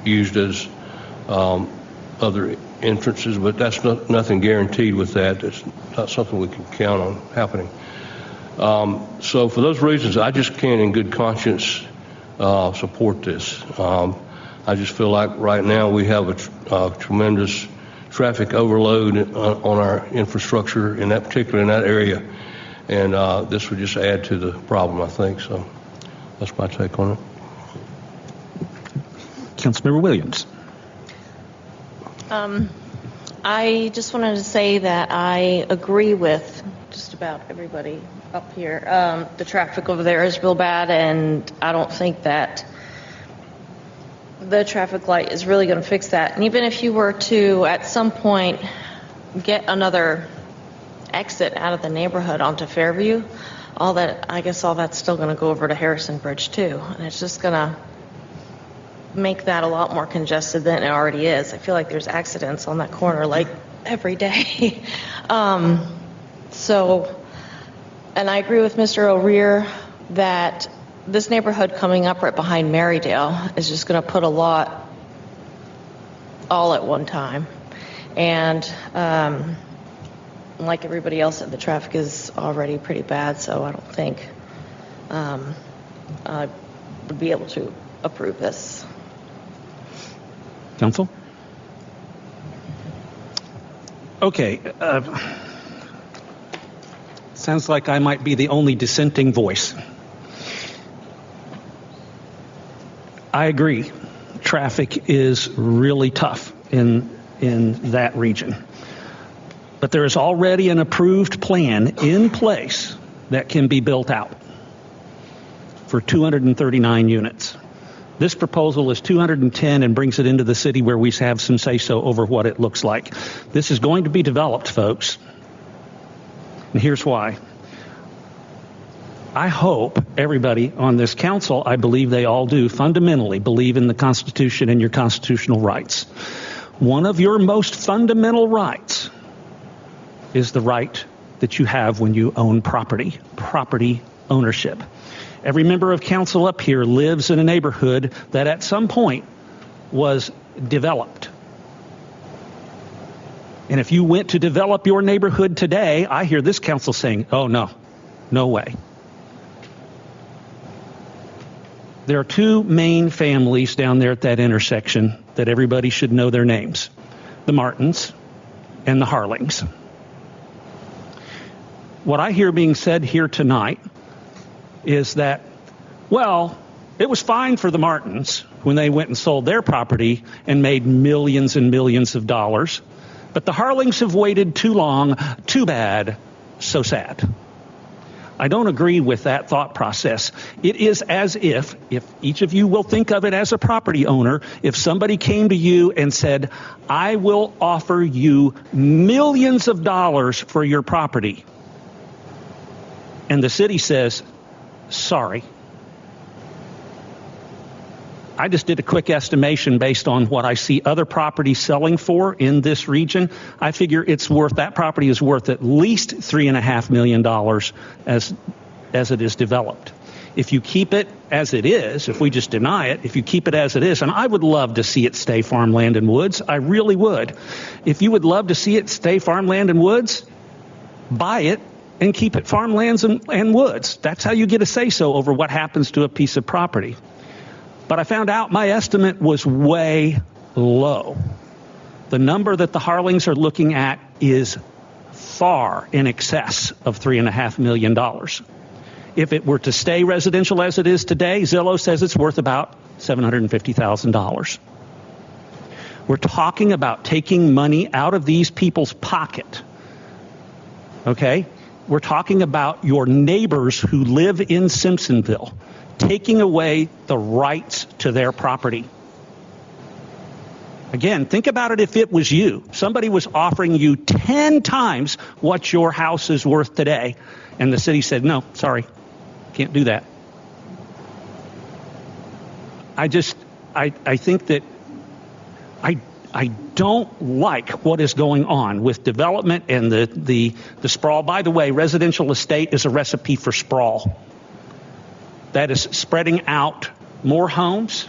used as other entrances, but that's nothing guaranteed with that. It's not something we can count on happening. So for those reasons, I just can't in good conscience support this. I just feel like right now we have a tremendous traffic overload on our infrastructure in that area, and this would just add to the problem, I think. So that's my take on it. Councilmember Williams. I just wanted to say that I agree with just about everybody up here. The traffic over there is real bad, and I don't think that the traffic light is really going to fix that. And even if you were to, at some point, get another exit out of the neighborhood onto Fairview, all that's still going to go over to Harrison Bridge, too. And it's just going to make that a lot more congested than it already is. I feel like there's accidents on that corner like every day. And I agree with Mr. O'Rear that this neighborhood coming up right behind Marydale is just going to put a lot all at one time. And like everybody else said, the traffic is already pretty bad, so I don't think I would be able to approve this. Council? Okay. Sounds like I might be the only dissenting voice. I agree. Traffic is really tough in that region. But there is already an approved plan in place that can be built out for 239 units. This proposal is 210 and brings it into the city where we have some say-so over what it looks like. This is going to be developed, folks. And here's why. I hope everybody on this council, I believe they all do, fundamentally believe in the Constitution and your constitutional rights. One of your most fundamental rights is the right that you have when you own property ownership. Every member of council up here lives in a neighborhood that at some point was developed. And if you went to develop your neighborhood today, I hear this council saying, oh, no way. There are 2 main families down there at that intersection that everybody should know their names, the Martins and the Harlings. What I hear being said here tonight is that, well, it was fine for the Martins when they went and sold their property and made millions and millions of dollars. But the Harlings have waited too long. Too bad. So sad. I don't agree with that thought process. It is as if each of you will think of it as a property owner, if somebody came to you and said, I will offer you millions of dollars for your property. And the city says, sorry. I just did a quick estimation based on what I see other properties selling for in this region. I figure that property is worth at least $3.5 million as it is developed. If you keep it as it is, if we just deny it, if you keep it as it is, and I would love to see it stay farmland and woods, I really would. If you would love to see it stay farmland and woods, buy it and keep it farmlands and woods. That's how you get a say-so over what happens to a piece of property. But I found out my estimate was way low. The number that the Harlings are looking at is far in excess of $3.5 million. If it were to stay residential as it is today, Zillow says it's worth about $750,000. We're talking about taking money out of these people's pocket. Okay? We're talking about your neighbors who live in Simpsonville, taking away the rights to their property. Again, think about it if it was you. Somebody was offering you 10 times what your house is worth today, and the city said, no, sorry, can't do that. I think that I don't like what is going on with development and the sprawl. By the way, residential estate is a recipe for sprawl. That is spreading out more homes,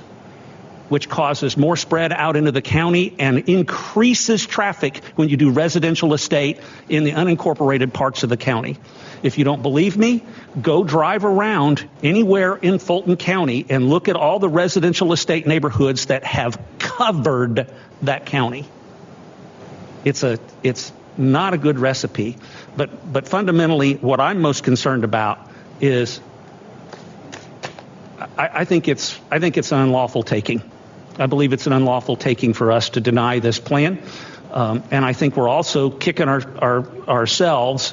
which causes more spread out into the county and increases traffic when you do residential estate in the unincorporated parts of the county. If you don't believe me, go drive around anywhere in Fulton County and look at all the residential estate neighborhoods that have covered that county. It's not a good recipe, but fundamentally what I'm most concerned about is I think it's an unlawful taking. I believe it's an unlawful taking for us to deny this plan, and I think we're also kicking ourselves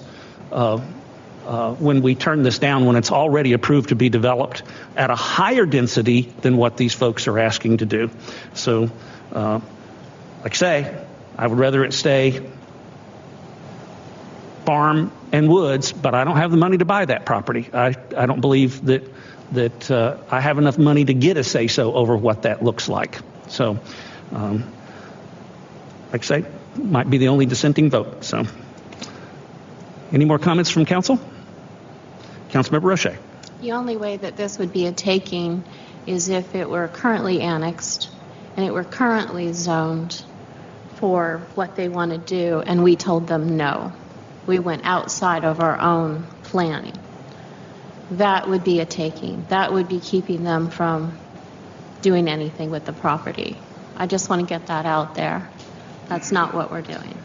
when we turn this down when it's already approved to be developed at a higher density than what these folks are asking to do. So, like I say, I would rather it stay farm and woods, but I don't have the money to buy that property. I don't believe that I have enough money to get a say-so over what that looks like. So, like I say, might be the only dissenting vote. So, any more comments from council? Councilmember Roche. The only way that this would be a taking is if it were currently annexed and it were currently zoned for what they want to do, and we told them no. We went outside of our own planning. That would be a taking. That would be keeping them from doing anything with the property. I just want to get that out there. That's not what we're doing.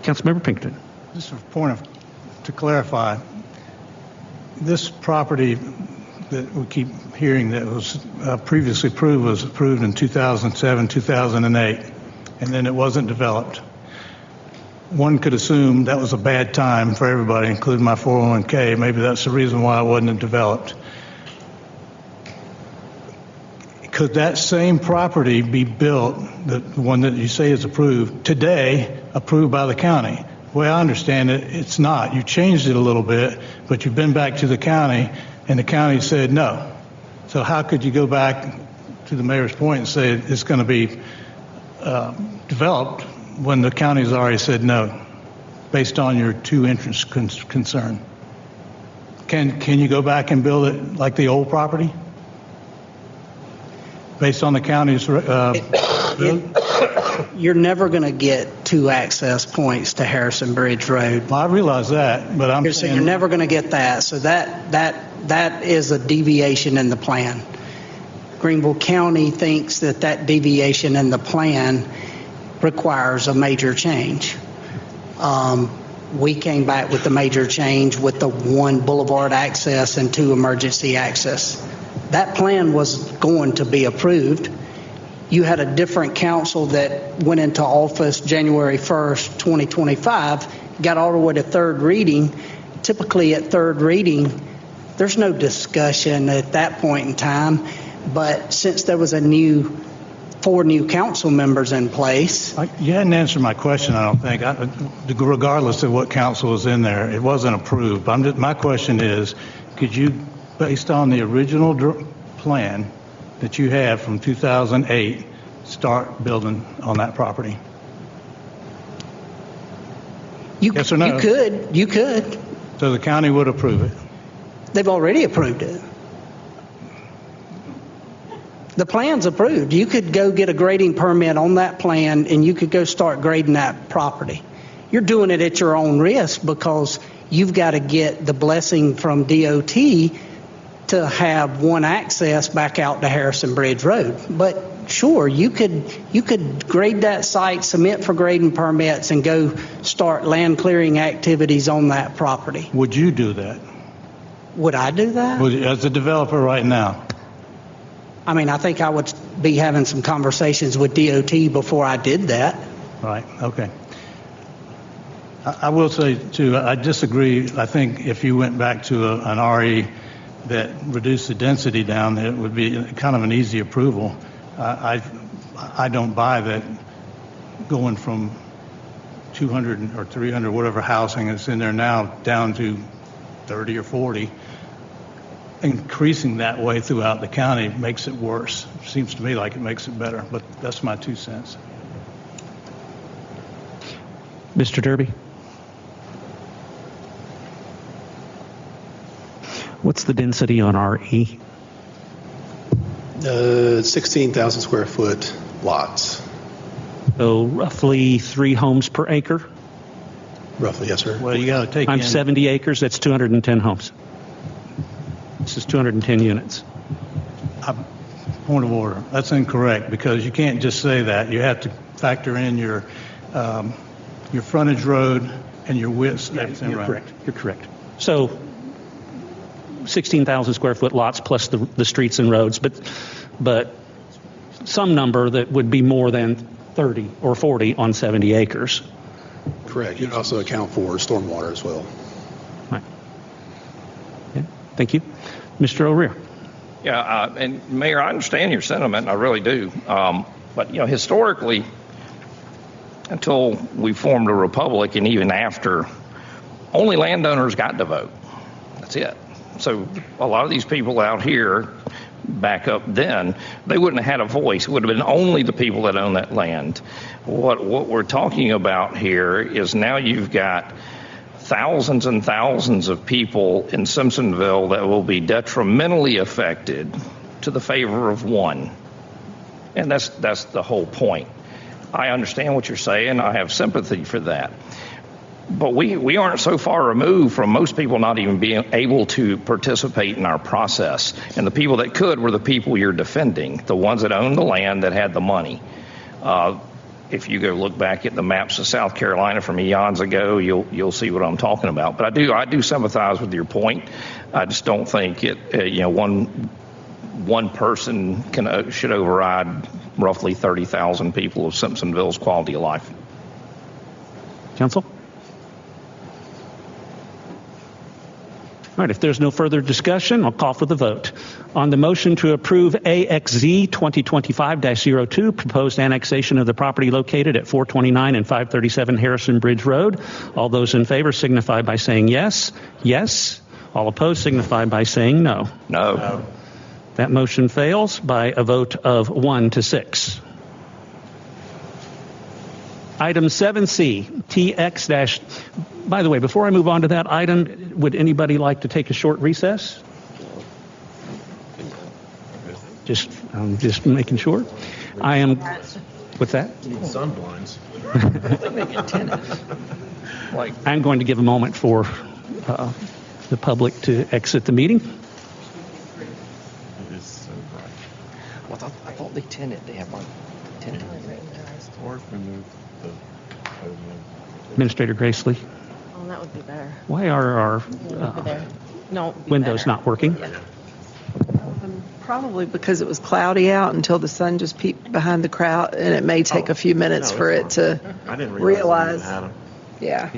Councilmember Pinkerton. Just a point to clarify, this property that we keep hearing that was previously approved was approved in 2007, 2008, and then it wasn't developed. One could assume that was a bad time for everybody, including my 401k. Maybe that's the reason why it wasn't developed. Could that same property be built, the one that you say is approved, today, approved by the county? The way I understand it, it's not. You changed it a little bit, but you've been back to the county, and the county said no. So how could you go back to the mayor's point and say it's going to be developed when the county's already said no, based on your two interests concern? Can you go back and build it like the old property, based on the county's You're never going to get two access points to Harrison Bridge Road. Well, I realize that, but I'm saying you're never going to get that. So that is a deviation in the plan. Greenville County thinks that deviation in the plan requires a major change. We came back with the major change with the 1 boulevard access and 2 emergency access. That plan was going to be approved. you had a different council that went into office January 1st, 2025, got all the way to third reading. Typically at third reading, there's no discussion at that point in time, but since there was 4 new council members in place. You hadn't answered my question, I don't think. Regardless of what council was in there, it wasn't approved. My question is, could you, based on the original plan that you have from 2008, start building on that property? Yes or no? You could. So the county would approve it? They've already approved it. The plan's approved. You could go get a grading permit on that plan and you could go start grading that property. You're doing it at your own risk because you've got to get the blessing from DOT to have one access back out to Harrison Bridge Road. But sure, you could grade that site, submit for grading permits, and go start land clearing activities on that property. Would you do that? Would I do that? As a developer right now? I mean, I think I would be having some conversations with DOT before I did that. Right, okay. I will say, too, I disagree. I think if you went back to an RE that reduced the density down, it would be kind of an easy approval. I don't buy that going from 200 or 300, whatever housing is in there now, down to 30 or 40. Increasing that way throughout the county makes it worse. Seems to me like it makes it better, but that's my 2 cents. Mr. Derby? What's the density on RE? 16,000 square foot lots. So roughly 3 homes per acre? Roughly, yes, sir. Well, you got to take I'm 70 acres, that's 210 homes. This is 210 units. Point of order. That's incorrect because you can't just say that. You have to factor in your frontage road and your width. You're correct. You're correct. So 16,000 square foot lots plus the streets and roads, but some number that would be more than 30 or 40 on 70 acres. Correct. You'd also account for stormwater as well. Right. Okay. Thank you. Mr. O'Rear. Yeah, and Mayor, I understand your sentiment, I really do. But, historically, until we formed a republic and even after, only landowners got to vote. That's it. So a lot of these people out here, back up then, they wouldn't have had a voice. It would have been only the people that own that land. What we're talking about here is now you've got thousands and thousands of people in Simpsonville that will be detrimentally affected to the favor of one. And that's the whole point. I understand what you're saying. I have sympathy for that. But we aren't so far removed from most people not even being able to participate in our process. And the people that could were the people you're defending, the ones that owned the land that had the money. If you go look back at the maps of South Carolina from eons ago, you'll see what I'm talking about. But I do sympathize with your point. I just don't think one person should override roughly 30,000 people of Simpsonville's quality of life. Council? All right, if there's no further discussion, I'll call for the vote. On the motion to approve AXZ 2025-02, proposed annexation of the property located at 429 and 537 Harrison Bridge Road, all those in favor signify by saying yes. Yes. All opposed signify by saying no. No. That motion fails by a vote of 1-6. Item 7C, TX- By the way, before I move on to that item, would anybody like to take a short recess? I'm just making sure. I am. What's that? You need sun blinds. I'm going to give a moment for the public to exit the meeting. It is so bright. Well, I thought they tinted. They have one tinted. Or if we move the podium. Administrator Gracely, Oh, that would be better. why are our Over there. No. windows not working? Yeah. Probably because it was cloudy out until the sun just peeped behind the crowd, and it may take a few minutes for it to I didn't realize. Had them. Yeah.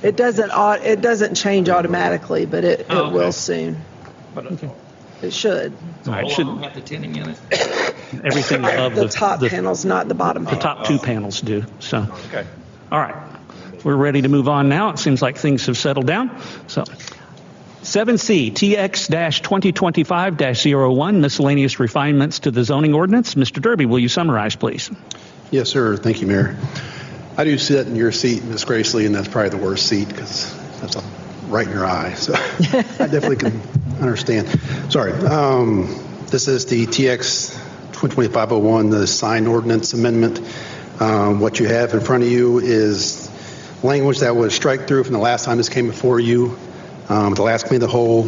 It doesn't change automatically, but it will soon. It should. All right, should have the tinning in it. everything above The top panels, not the bottom the panel. top two panels do. So, Okay. all right, we're ready to move on now. It seems like things have settled down. So, 7C, TX-2025-01, miscellaneous refinements to the zoning ordinance. Mr. Derby, will you summarize, please? Yes, sir. Thank you, Mayor. I do sit in your seat, Ms. Gracely, and that's probably the worst seat because that's right in your eye. So I definitely can understand. Sorry. This is the TX 2025-01, the signed ordinance amendment. What you have in front of you is language that was strike through from the last time this came before you. The last committee of the whole,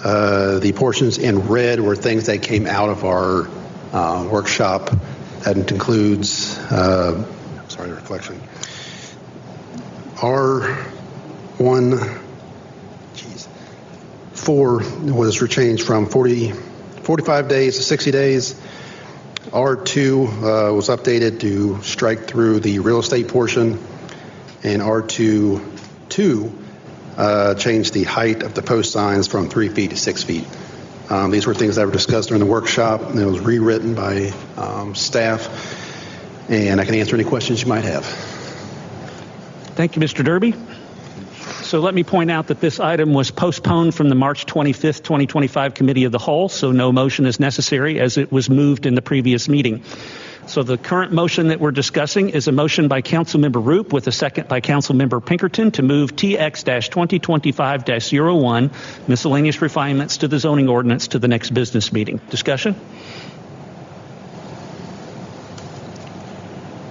the portions in red were things that came out of our workshop. That includes, sorry, the reflection. R4 was changed from 45 days to 60 days. R2 was updated to strike through the real estate portion, and R2 changed the height of the post signs from 3 feet to 6 feet. These were things that were discussed during the workshop, and it was rewritten by staff, and I can answer any questions you might have. Thank you, Mr. Derby. So let me point out that this item was postponed from the March 25th, 2025 Committee of the Whole, so no motion is necessary as it was moved in the previous meeting. So the current motion that we're discussing is a motion by Councilmember Roop with a second by Councilmember Pinkerton to move TX-2025-01, miscellaneous refinements to the zoning ordinance, to the next business meeting. Discussion?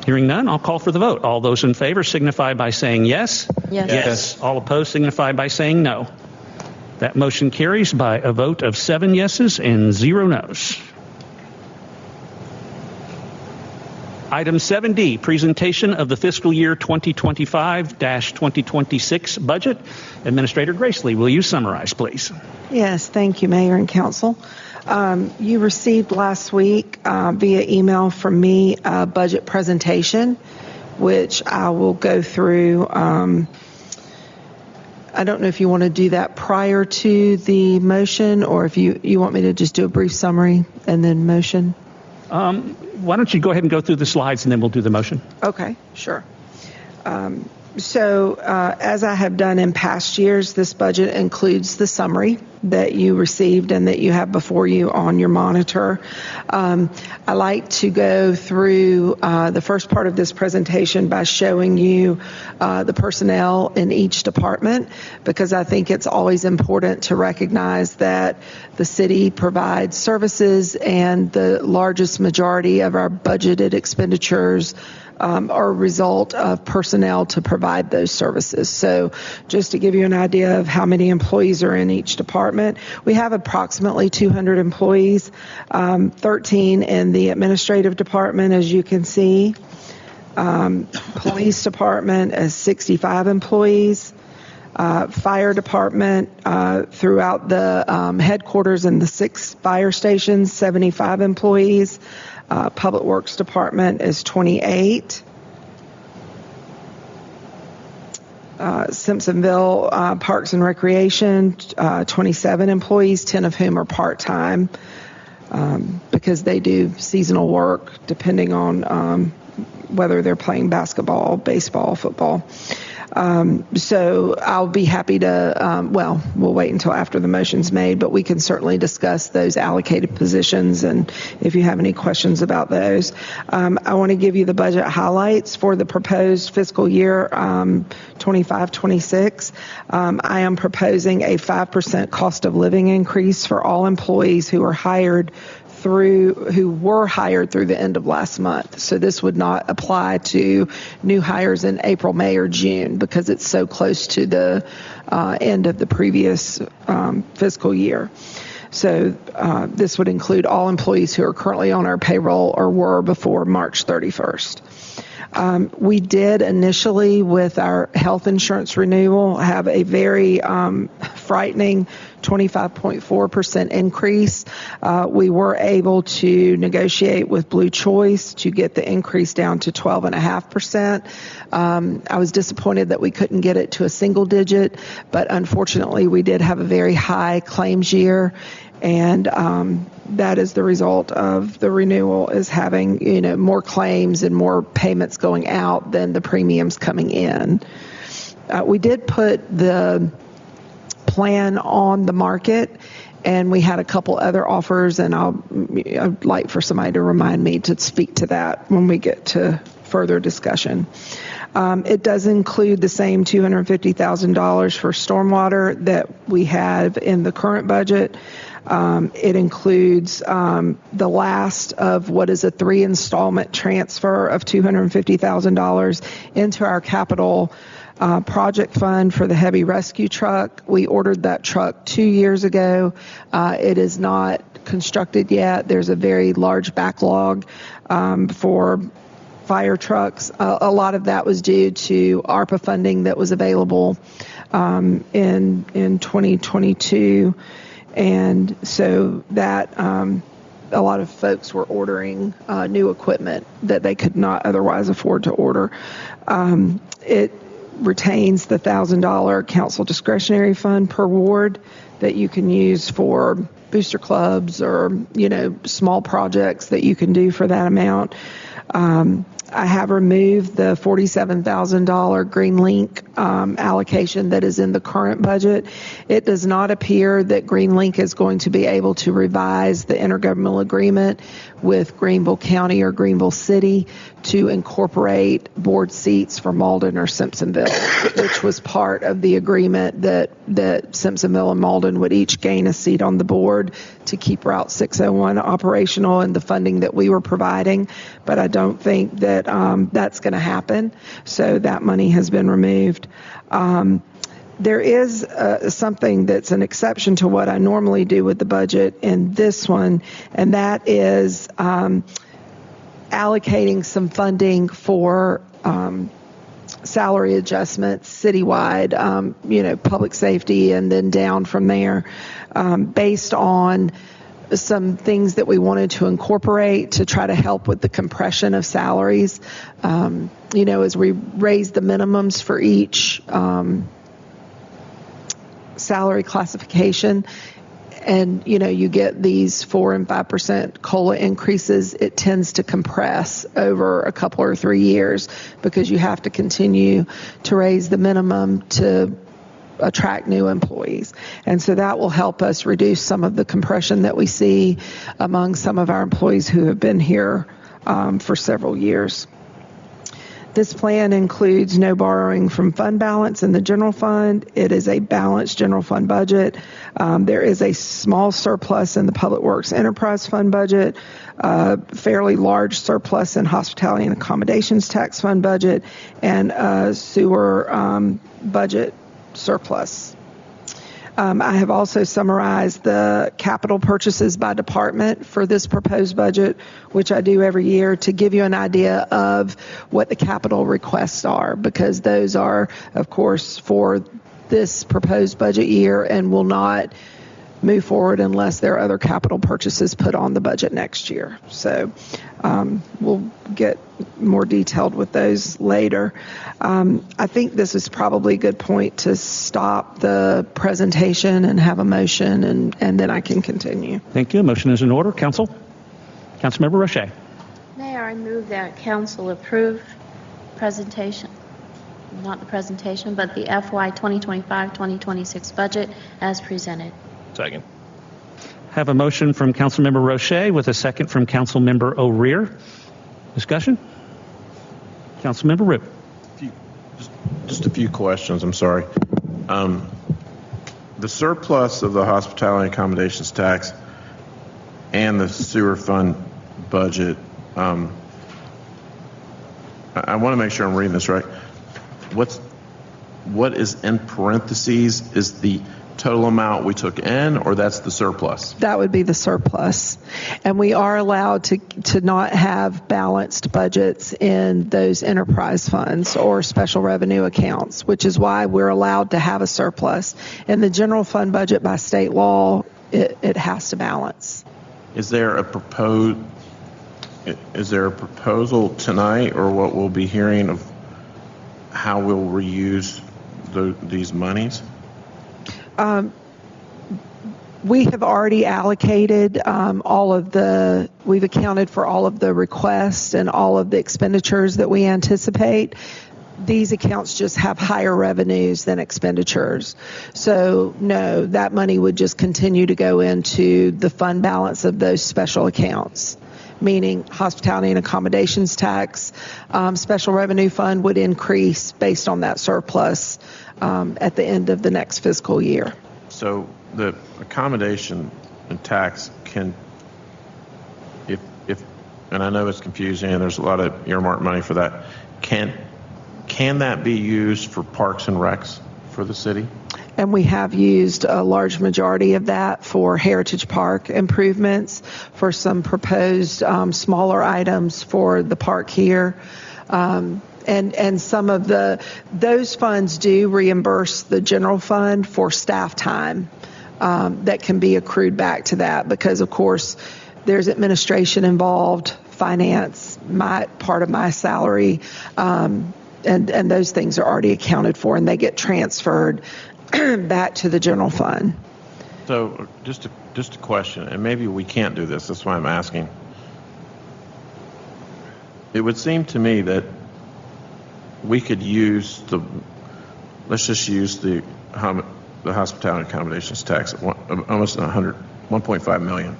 Hearing none, I'll call for the vote. All those in favor signify by saying yes. Yes. Yes. All opposed signify by saying no. That motion carries by a vote of 7 yeses and 0 noes. Item 7D, presentation of the fiscal year 2025-2026 budget. Administrator Gracely, will you summarize, please? Yes, thank you, Mayor and Council. You received last week via email from me a budget presentation, which I will go through. I don't know if you want to do that prior to the motion, or if you want me to just do a brief summary and then motion. Why don't you go ahead and go through the slides and then we'll do the motion. Okay, sure. So as I have done in past years, this budget includes the summary that you received and that you have before you on your monitor. I like to go through the first part of this presentation by showing you the personnel in each department, because I think it's always important to recognize that the city provides services, and the largest majority of our budgeted expenditures are a result of personnel to provide those services. So just to give you an idea of how many employees are in each department, we have approximately 200 employees, 13 in the administrative department, as you can see. Police department is 65 employees. Fire department throughout the headquarters and the 6 fire stations, 75 employees. Public Works Department is 28. Simpsonville Parks and Recreation, 27 employees, 10 of whom are part-time because they do seasonal work depending on whether they're playing basketball, baseball, football. So I'll be happy to, we'll wait until after the motion's made, but we can certainly discuss those allocated positions, and if you have any questions about those. I want to give you the budget highlights for the proposed fiscal year 25-26. I am proposing a 5% cost of living increase for all employees who were hired through the end of last month. So this would not apply to new hires in April, May, or June because it's so close to the end of the previous fiscal year. So this would include all employees who are currently on our payroll or were before March 31st. We did initially, with our health insurance renewal, have a very frightening 25.4% increase. We were able to negotiate with Blue Choice to get the increase down to 12.5%. I was disappointed that we couldn't get it to a single digit, but unfortunately we did have a very high claims year, and that is the result of the renewal, is having more claims and more payments going out than the premiums coming in. We did put the plan on the market, and we had a couple other offers, and I'd like for somebody to remind me to speak to that when we get to further discussion. It does include the same $250,000 for stormwater that we have in the current budget. It includes the last of what is a 3 installment transfer of $250,000 into our capital project fund for the heavy rescue truck. We ordered that truck 2 years ago. It is not constructed yet. There's a very large backlog for fire trucks. A lot of that was due to ARPA funding that was available in 2022. And so that a lot of folks were ordering new equipment that they could not otherwise afford to order. It retains the $1,000 council discretionary fund per ward that you can use for booster clubs or, small projects that you can do for that amount. I have removed the $47,000 Green Link allocation that is in the current budget. It does not appear that Green Link is going to be able to revise the intergovernmental agreement with Greenville County or Greenville City to incorporate board seats for Malden or Simpsonville, which was part of the agreement that Simpsonville and Malden would each gain a seat on the board to keep Route 601 operational and the funding that we were providing. But I don't think that that's going to happen. So that money has been removed. There is something that's an exception to what I normally do with the budget in this one, and that is allocating some funding for salary adjustments citywide, public safety, and then down from there, based on some things that we wanted to incorporate to try to help with the compression of salaries. As we raise the minimums for each salary classification, and you get these 4 and 5% COLA increases, it tends to compress over a couple or 3 years because you have to continue to raise the minimum to attract new employees. And so that will help us reduce some of the compression that we see among some of our employees who have been here for several years. This plan includes no borrowing from fund balance in the general fund. It is a balanced general fund budget. There is a small surplus in the Public Works Enterprise Fund budget, fairly large surplus in Hospitality and Accommodations Tax Fund budget, and a sewer budget surplus. I have also summarized the capital purchases by department for this proposed budget, which I do every year to give you an idea of what the capital requests are, because those are, of course, for this proposed budget year and will not move forward unless there are other capital purchases put on the budget next year. So we'll get more detailed with those later. I think this is probably a good point to stop the presentation and have a motion, and then I can continue. Thank you. Motion is in order. Councilmember Roche. Mayor, I move that council approve presentation, not the presentation, but the FY 2025-2026 budget as presented. Second. Have a motion from Councilmember Roche with a second from Councilmember O'Rear. Discussion? Councilmember Root. Just a few questions. I'm sorry. The surplus of the hospitality accommodations tax and the sewer fund budget, I want to make sure I'm reading this right. What is in parentheses is the total amount we took in, or that's the surplus? That would be the surplus. And we are allowed to not have balanced budgets in those enterprise funds or special revenue accounts, which is why we're allowed to have a surplus. In the general fund budget by state law, it has to balance. Is there a proposal tonight, or what we'll be hearing, of how we'll reuse these monies? We have already allocated we've accounted for all of the requests and all of the expenditures that we anticipate. These accounts just have higher revenues than expenditures. So no, that money would just continue to go into the fund balance of those special accounts, meaning hospitality and accommodations tax, special revenue fund would increase based on that surplus at the end of the next fiscal year. So the accommodation and tax can, if and I know it's confusing and there's a lot of earmarked money for that, can that be used for parks and recs for the city? And we have used a large majority of that for Heritage Park improvements, for some proposed smaller items for the park here. And some of those funds do reimburse the general fund for staff time that can be accrued back to that, because of course there's administration involved, finance, part of my salary, and those things are already accounted for and they get transferred back to the general fund. So just a question, and maybe we can't do this, that's why I'm asking. It would seem to me that we could use let's just use the hospitality accommodations tax at almost 1.5 million.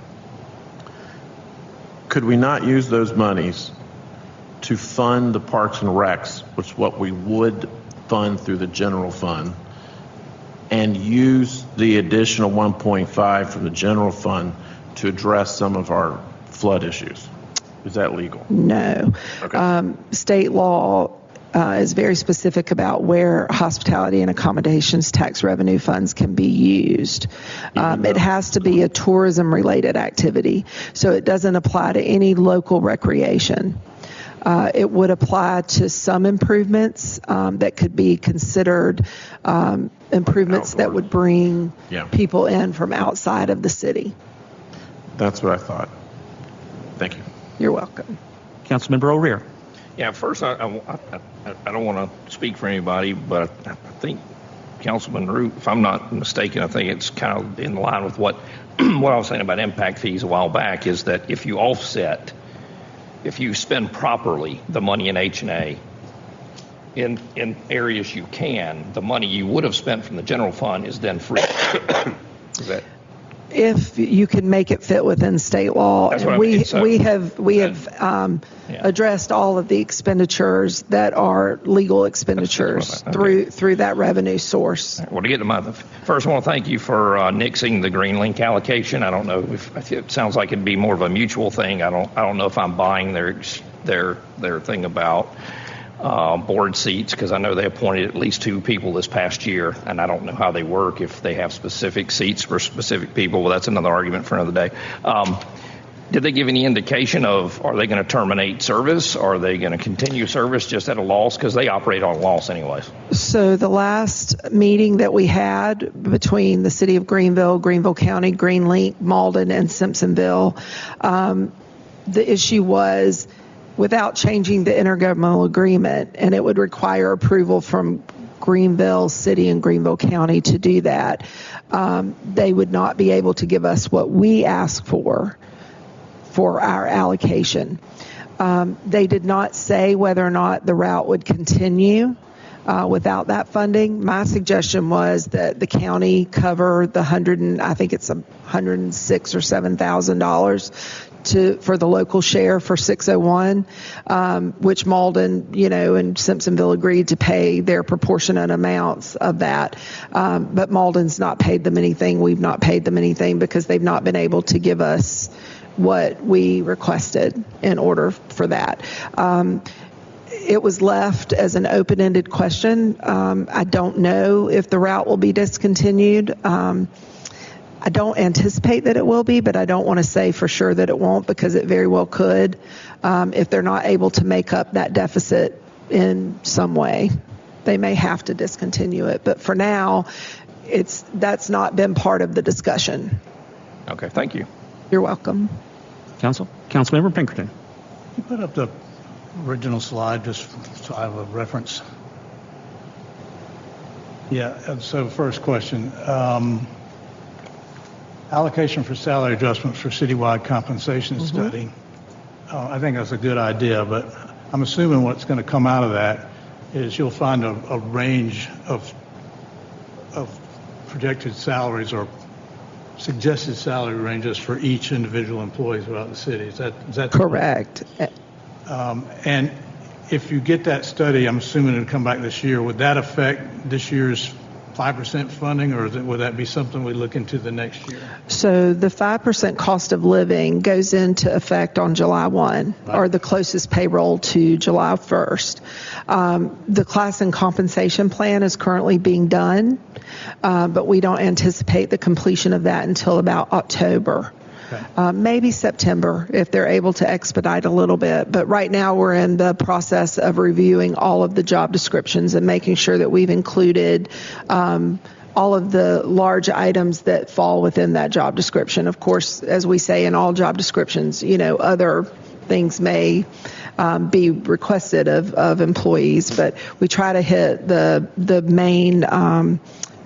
Could we not use those monies to fund the parks and recs, which is what we would fund through the general fund, and use the additional 1.5 from the general fund to address some of our flood issues? Is that legal? No. Okay. State law is very specific about where hospitality and accommodations tax revenue funds can be used. It has to be a tourism-related activity, so it doesn't apply to any local recreation. It would apply to some improvements that could be considered improvements that would bring people in from outside of the city. That's what I thought. Thank you. You're welcome. Councilmember O'Rear. Yeah, first, I don't want to speak for anybody, but I think Councilman Root, if I'm not mistaken, I think it's kind of in line with what I was saying about impact fees a while back, is that if you spend properly the money in H&A in areas you can, the money you would have spent from the general fund is then free. Is that? If you can make it fit within state law, and we have addressed all of the expenditures that are legal expenditures through that revenue source. Well, to get to first, I want to thank you for nixing the Green Link allocation. I don't know if it sounds like it'd be more of a mutual thing. I don't know if I'm buying their thing about board seats, because I know they appointed at least 2 people this past year, and I don't know how they work, if they have specific seats for specific people. Well, that's another argument for another day. Did they give any indication of, are they going to terminate service? Are they going to continue service just at a loss? Because they operate on a loss anyways. So the last meeting that we had between the city of Greenville, Greenville County, Green Link, Malden, and Simpsonville, the issue was, without changing the intergovernmental agreement, and it would require approval from Greenville City and Greenville County to do that, they would not be able to give us what we asked for our allocation. They did not say whether or not the route would continue without that funding. My suggestion was that the county cover the $106,000 or $7,000 for the local share for 601, which Malden, and Simpsonville agreed to pay their proportionate amounts of that. But Malden's not paid them anything. We've not paid them anything because they've not been able to give us what we requested in order for that. it was left as an open-ended question. I don't know if the route will be discontinued. I don't anticipate that it will be, but I don't want to say for sure that it won't, because it very well could if they're not able to make up that deficit in some way. They may have to discontinue it, but for now, that's not been part of the discussion. Okay, thank you. You're welcome. Councilmember Pinkerton. You put up the original slide just so I have a reference. Yeah, and so first question. Allocation for salary adjustments for citywide compensation study. I think that's a good idea, but I'm assuming what's going to come out of that is you'll find a range of projected salaries or suggested salary ranges for each individual employee throughout the city. Is that correct? And if you get that study, I'm assuming it'll come back this year. Would that affect this year's 5% funding, or would that be something we look into the next year? So the 5% cost of living goes into effect on July 1, or the closest payroll to July 1st. The class and compensation plan is currently being done, but we don't anticipate the completion of that until about October. Maybe September if they're able to expedite a little bit. But right now we're in the process of reviewing all of the job descriptions and making sure that we've included all of the large items that fall within that job description. Of course, as we say in all job descriptions, other things may be requested of employees, but we try to hit the main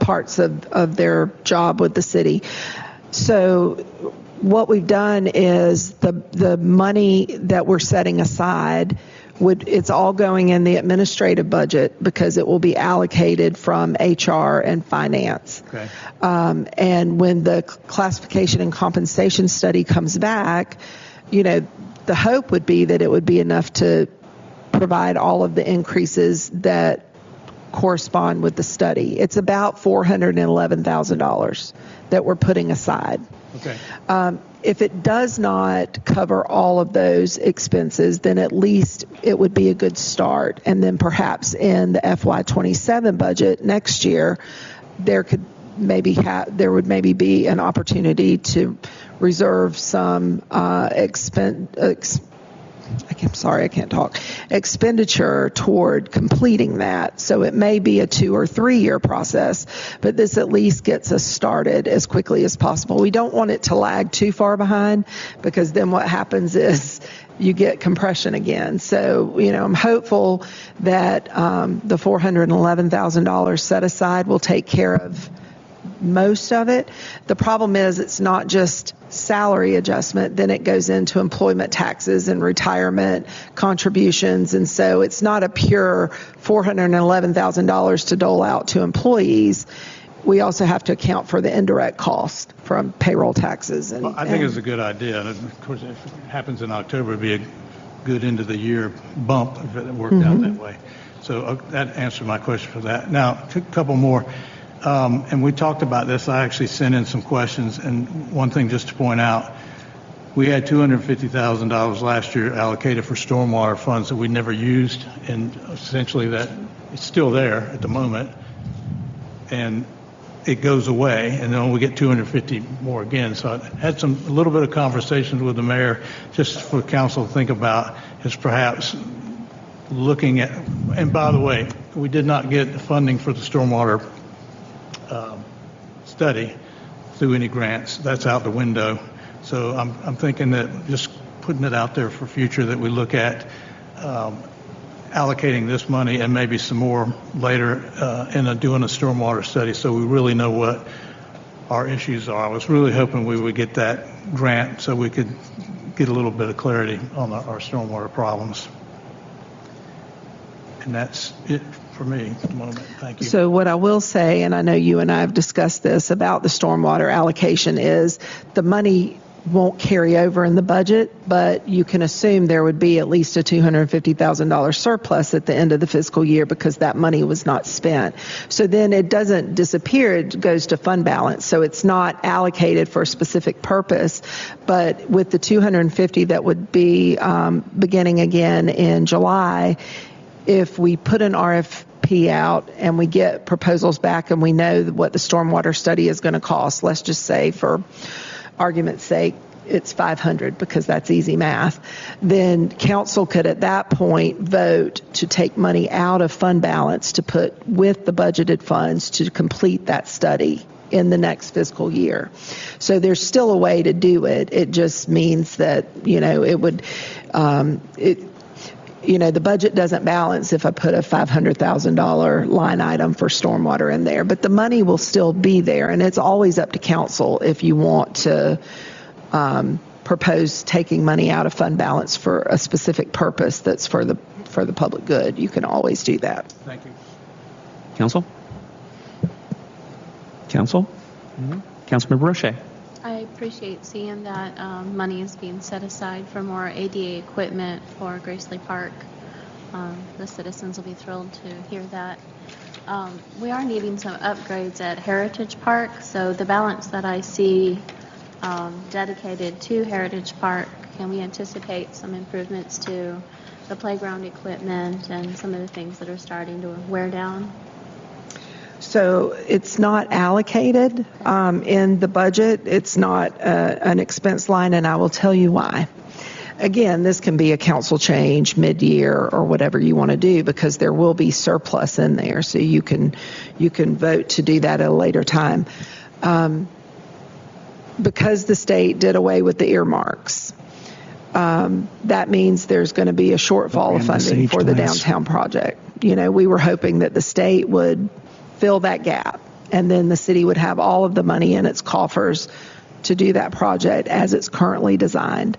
parts of their job with the city. So what we've done is the money that we're setting aside, it's all going in the administrative budget because it will be allocated from HR and finance. Okay. And when the classification and compensation study comes back, the hope would be that it would be enough to provide all of the increases that correspond with the study. It's about $411,000 that we're putting aside. Okay. If it does not cover all of those expenses, then at least it would be a good start. And then perhaps in the FY27 budget next year, there would maybe be an opportunity to reserve some expenditure toward completing that. So it may be a 2 or 3 year process, but this at least gets us started as quickly as possible. We don't want it to lag too far behind, because then what happens is you get compression again. So, I'm hopeful that the $411,000 set aside will take care of most of it. The problem is it's not just salary adjustment, then it goes into employment taxes and retirement contributions, and so it's not a pure $411,000 to dole out to employees. We also have to account for the indirect cost from payroll taxes. Well, I think it's a good idea, and of course if it happens in October, it'd be a good end of the year bump if it worked out that way. So that answered my question for that. Now, a couple more. And we talked about this. I actually sent in some questions, and one thing just to point out, we had $250,000 last year allocated for stormwater funds that we never used, and essentially that it's still there at the moment, and it goes away, and then we get 250 more again. So I had a little bit of conversations with the mayor, just for council to think about, is perhaps looking at, and by the way, we did not get the funding for the stormwater study through any grants. That's out the window. So I'm thinking that just putting it out there for future, that we look at allocating this money and maybe some more later in doing a stormwater study, so we really know what our issues are. I was really hoping we would get that grant so we could get a little bit of clarity on our stormwater problems. And that's it for me at the moment. Thank you. So what I will say, and I know you and I have discussed this about the stormwater allocation, is the money won't carry over in the budget, but you can assume there would be at least a $250,000 surplus at the end of the fiscal year because that money was not spent. So then it doesn't disappear, it goes to fund balance. So it's not allocated for a specific purpose, but with the $250 that would be beginning again in July, if we put an RFP out and we get proposals back and we know what the stormwater study is going to cost, let's just say for argument's sake, it's $500 because that's easy math, then council could at that point vote to take money out of fund balance to put with the budgeted funds to complete that study in the next fiscal year. So there's still a way to do it. It just means that, it would, the budget doesn't balance if I put a $500,000 line item for stormwater in there, but the money will still be there, and it's always up to council if you want to propose taking money out of fund balance for a specific purpose that's for the public good. You can always do that. Thank you. Council? Council? Councilmember Roche. I appreciate seeing that money is being set aside for more ADA equipment for Gracely Park. The citizens will be thrilled to hear that. We are needing some upgrades at Heritage Park, so the balance that I see dedicated to Heritage Park, can we anticipate some improvements to the playground equipment and some of the things that are starting to wear down? So it's not allocated in the budget. It's not an expense line, and I will tell you why. Again, this can be a council change mid-year or whatever you want to do, because there will be surplus in there, so you can vote to do that at a later time. Because the state did away with the earmarks, that means there's going to be a shortfall of funding for the downtown project. We were hoping that the state would fill that gap, and then the city would have all of the money in its coffers to do that project as it's currently designed.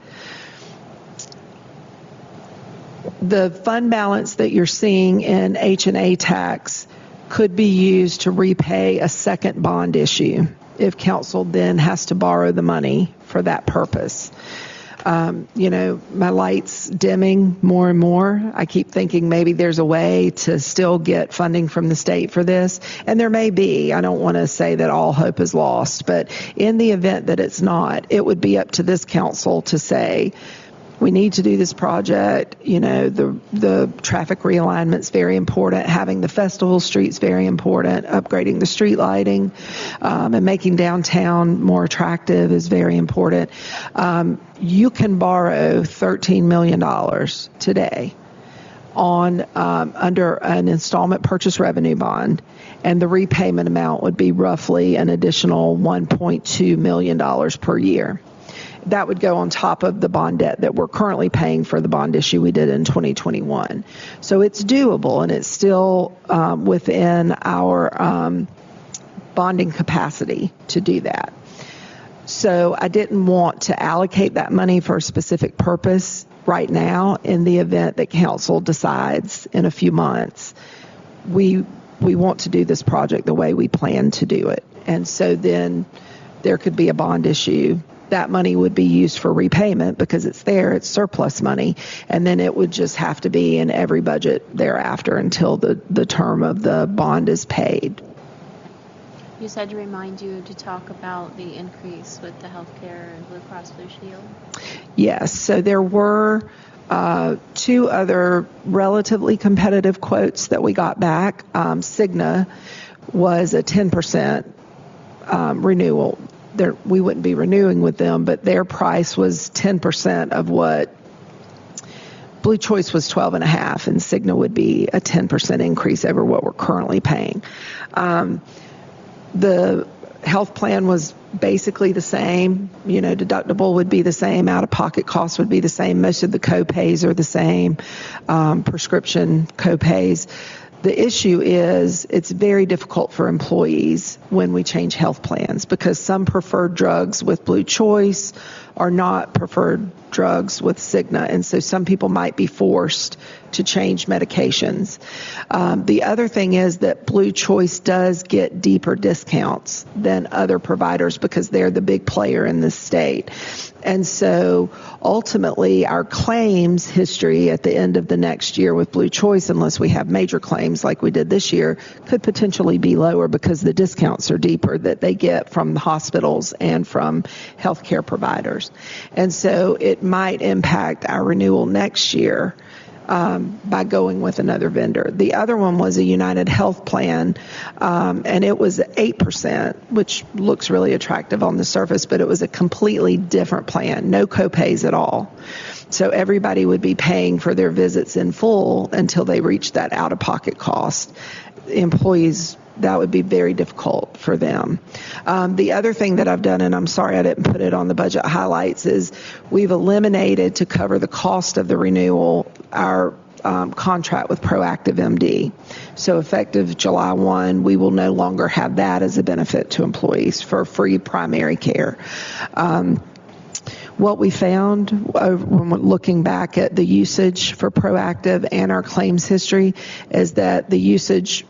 The fund balance that you're seeing in H&A tax could be used to repay a second bond issue if council then has to borrow the money for that purpose. My light's dimming more and more. I keep thinking maybe there's a way to still get funding from the state for this, and there may be. I don't want to say that all hope is lost, but in the event that it's not, it would be up to this council to say, we need to do this project. The traffic realignment's very important. Having the festival streets very important. Upgrading the street lighting and making downtown more attractive is very important. You can borrow $13 million today on under an installment purchase revenue bond, and the repayment amount would be roughly an additional $1.2 million per year. That would go on top of the bond debt that we're currently paying for the bond issue we did in 2021. So it's doable, and it's still within our bonding capacity to do that. So I didn't want to allocate that money for a specific purpose right now. In the event that council decides in a few months, we want to do this project the way we plan to do it. And so then there could be a bond issue. That money would be used for repayment because it's there, it's surplus money, and then it would just have to be in every budget thereafter until the term of the bond is paid. You said to remind you to talk about the increase with the healthcare and Blue Cross Blue Shield. Yes, so there were two other relatively competitive quotes that we got back. Cigna was a 10% renewal. We wouldn't be renewing with them, but their price was 10% of what Blue Choice was 12.5%, and Cigna would be a 10% increase over what we're currently paying. The health plan was basically the same. Deductible would be the same. Out-of-pocket costs would be the same. Most of the co-pays are the same. Prescription co-pays. The issue is it's very difficult for employees when we change health plans because some preferred drugs with Blue Choice are not preferred drugs with Cigna, and so some people might be forced to change medications. The other thing is that Blue Choice does get deeper discounts than other providers because they're the big player in this state. And so ultimately our claims history at the end of the next year with Blue Choice, unless we have major claims like we did this year, could potentially be lower because the discounts are deeper that they get from the hospitals and from healthcare providers. And so it might impact our renewal next year by going with another vendor. The other one was a United Health plan, and it was 8%, which looks really attractive on the surface, but it was a completely different plan, no copays at all. So everybody would be paying for their visits in full until they reached that out-of-pocket cost. Employees, that would be very difficult for them. The other thing that I've done, and I'm sorry I didn't put it on the budget highlights, is we've eliminated, to cover the cost of the renewal, our contract with Proactive MD. So effective July 1, we will no longer have that as a benefit to employees for free primary care. What we found when looking back at the usage for Proactive and our claims history is that the usage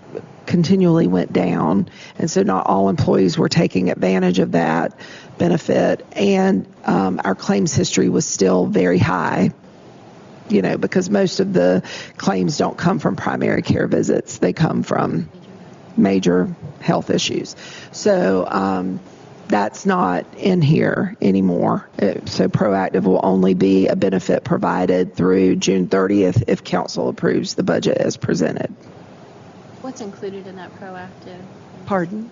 continually went down, and so not all employees were taking advantage of that benefit, and our claims history was still very high, because most of the claims don't come from primary care visits. They come from major health issues. So that's not in here anymore. So Proactive will only be a benefit provided through June 30th if council approves the budget as presented. What's included in that Proactive? Pardon?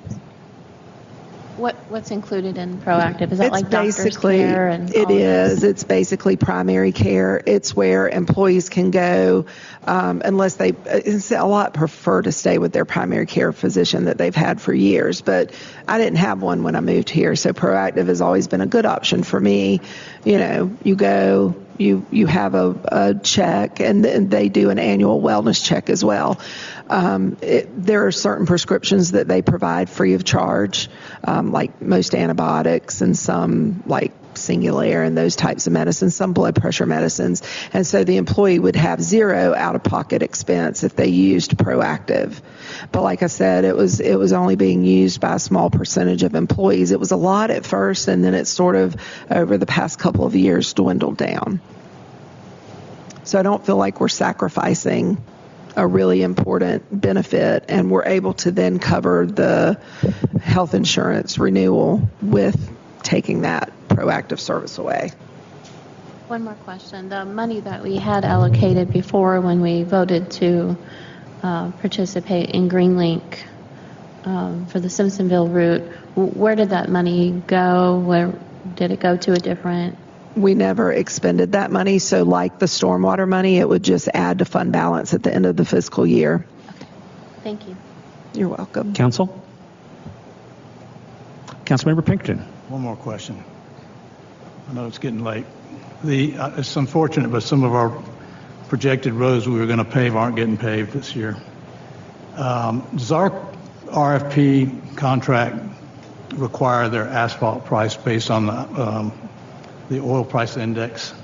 What's included in Proactive? Is that It's like doctor's basically, care? And it all is. this? It's basically primary care. It's where employees can go unless a lot prefer to stay with their primary care physician that they've had for years. But I didn't have one when I moved here, so Proactive has always been a good option for me. You go, you have a check, and they do an annual wellness check as well. There are certain prescriptions that they provide free of charge, like most antibiotics and some like Singulair and those types of medicines, some blood pressure medicines. And so the employee would have zero out-of-pocket expense if they used Proactive. But like I said, it was only being used by a small percentage of employees. It was a lot at first, and then it sort of, over the past couple of years, dwindled down. So I don't feel like we're sacrificing a really important benefit, and we're able to then cover the health insurance renewal with taking that Proactive service away. One more question. The money that we had allocated before when we voted to participate in GreenLink for the Simpsonville route, where did that money go? Where did it go to a different? We never expended that money, so like the stormwater money, it would just add to fund balance at the end of the fiscal year. Okay. Thank you. You're welcome. Council? Councilmember Pinkerton. One more question. I know it's getting late. It's unfortunate, but some of our projected roads we were going to pave aren't getting paved this year. Does our RFP contract require their asphalt price based on the oil price index?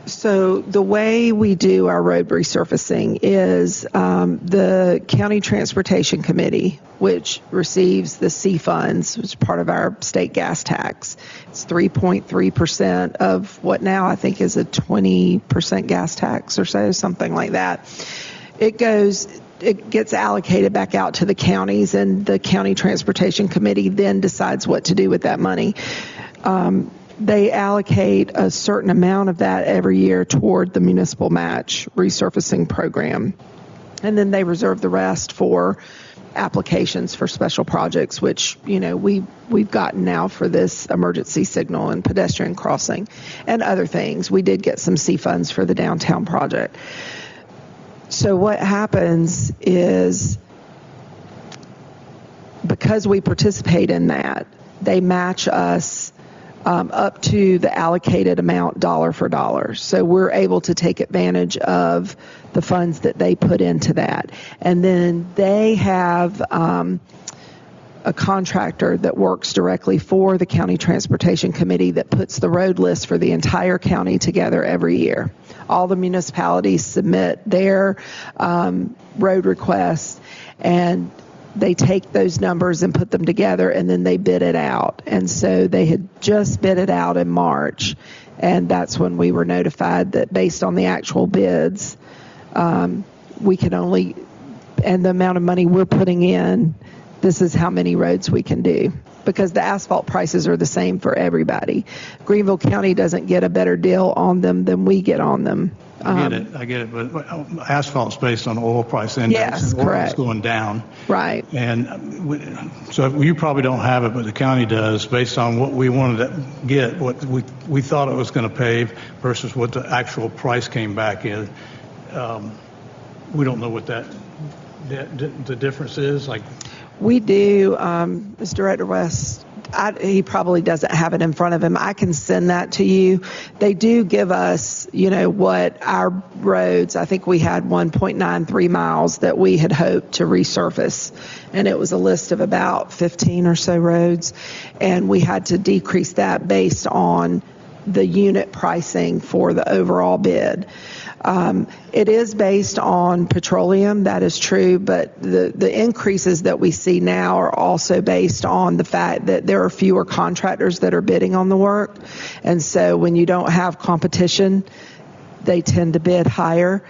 So the way we do our road resurfacing is the County Transportation Committee, which receives the C funds, which is part of our state gas tax. It's 3.3% of what now I think is a 20% gas tax or so, something like that. It gets allocated back out to the counties, and the County Transportation Committee then decides what to do with that money. They allocate a certain amount of that every year toward the municipal match resurfacing program. And then they reserve the rest for applications for special projects, which, we've gotten now for this emergency signal and pedestrian crossing and other things. We did get some C funds for the downtown project. So what happens is, because we participate in that, they match us up to the allocated amount dollar for dollar. So we're able to take advantage of the funds that they put into that. And then they have a contractor that works directly for the County Transportation Committee that puts the road list for the entire county together every year. All the municipalities submit their road requests, and they take those numbers and put them together, and then they bid it out. And so they had just bid it out in March, and that's when we were notified that based on the actual bids, we can only, and the amount of money we're putting in, this is how many roads we can do, because the asphalt prices are the same for everybody. Greenville County doesn't get a better deal on them than we get on them. I get it, but asphalt's based on oil price index. Yes, and oil correct. is going down. Right. And so you probably don't have it, but the county does, based on what we wanted to get, what we thought it was going to pave versus what the actual price came back in. We don't know what the difference is. Like, We do, as Director West, he probably doesn't have it in front of him. I can send that to you. They do give us, what our roads, I think we had 1.93 miles that we had hoped to resurface. And it was a list of about 15 or so roads. And we had to decrease that based on the unit pricing for the overall bid. It is based on petroleum, that is true, but the increases that we see now are also based on the fact that there are fewer contractors that are bidding on the work. And so when you don't have competition, they tend to bid higher.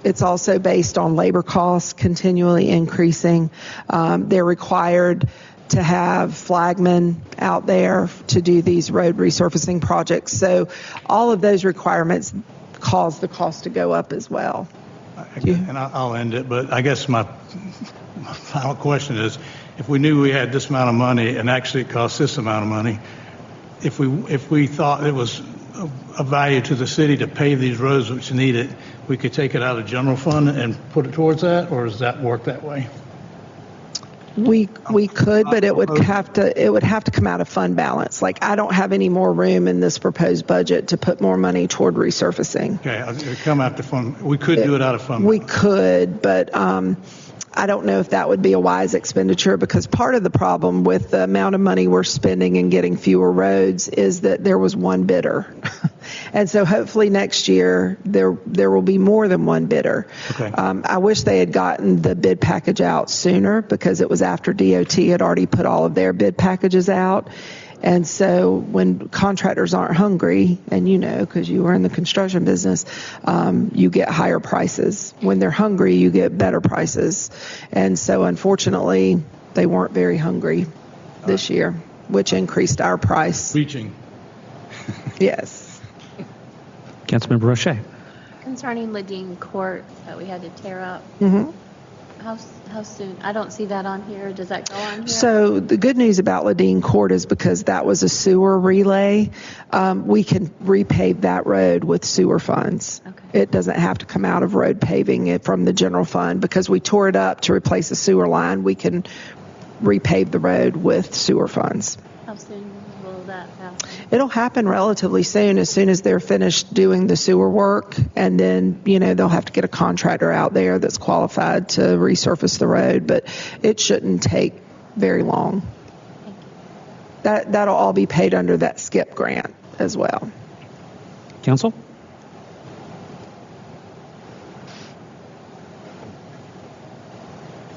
It's also based on labor costs continually increasing. They're required to have flagmen out there to do these road resurfacing projects. So all of those requirements cause the cost to go up as well. And I'll end it, but I guess my final question is, if we knew we had this amount of money and actually it cost this amount of money, if we thought it was of value to the city to pave these roads which need it, we could take it out of general fund and put it towards that, or does that work that way? We could, but it would have to come out of fund balance. Like, I don't have any more room in this proposed budget to put more money toward resurfacing. Okay, it come out the fund. We could do it out of fund. We could, but I don't know if that would be a wise expenditure, because part of the problem with the amount of money we're spending and getting fewer roads is that there was one bidder. And so hopefully next year there will be more than one bidder. Okay. I wish they had gotten the bid package out sooner, because it was after DOT had already put all of their bid packages out. And so when contractors aren't hungry, and because you were in the construction business, you get higher prices. When they're hungry, you get better prices. And so unfortunately, they weren't very hungry this year, which increased our price. Reaching. Yes. Councilmember Roche. Concerning Ladine Court that we had to tear up, Mm-hmm. how soon? I don't see that on here. Does that go on here? So the good news about Ladine Court is, because that was a sewer relay, we can repave that road with sewer funds. Okay. It doesn't have to come out of road paving from the general fund, because we tore it up to replace a sewer line. We can repave the road with sewer funds. How soon will that happen? It'll happen relatively soon as they're finished doing the sewer work, and then they'll have to get a contractor out there that's qualified to resurface the road, but it shouldn't take very long. That'll all be paid under that SCIP grant as well. Council?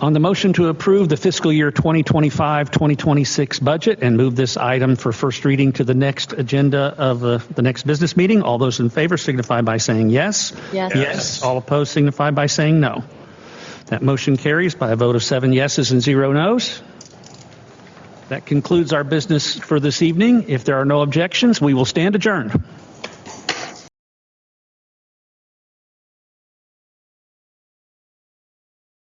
On the motion to approve the fiscal year 2025-2026 budget and move this item for first reading to the next agenda of the next business meeting, all those in favor signify by saying yes. Yes. Yes. All opposed signify by saying no. That motion carries by a vote of 7 yeses and 0 noes. That concludes our business for this evening. If there are no objections, we will stand adjourned.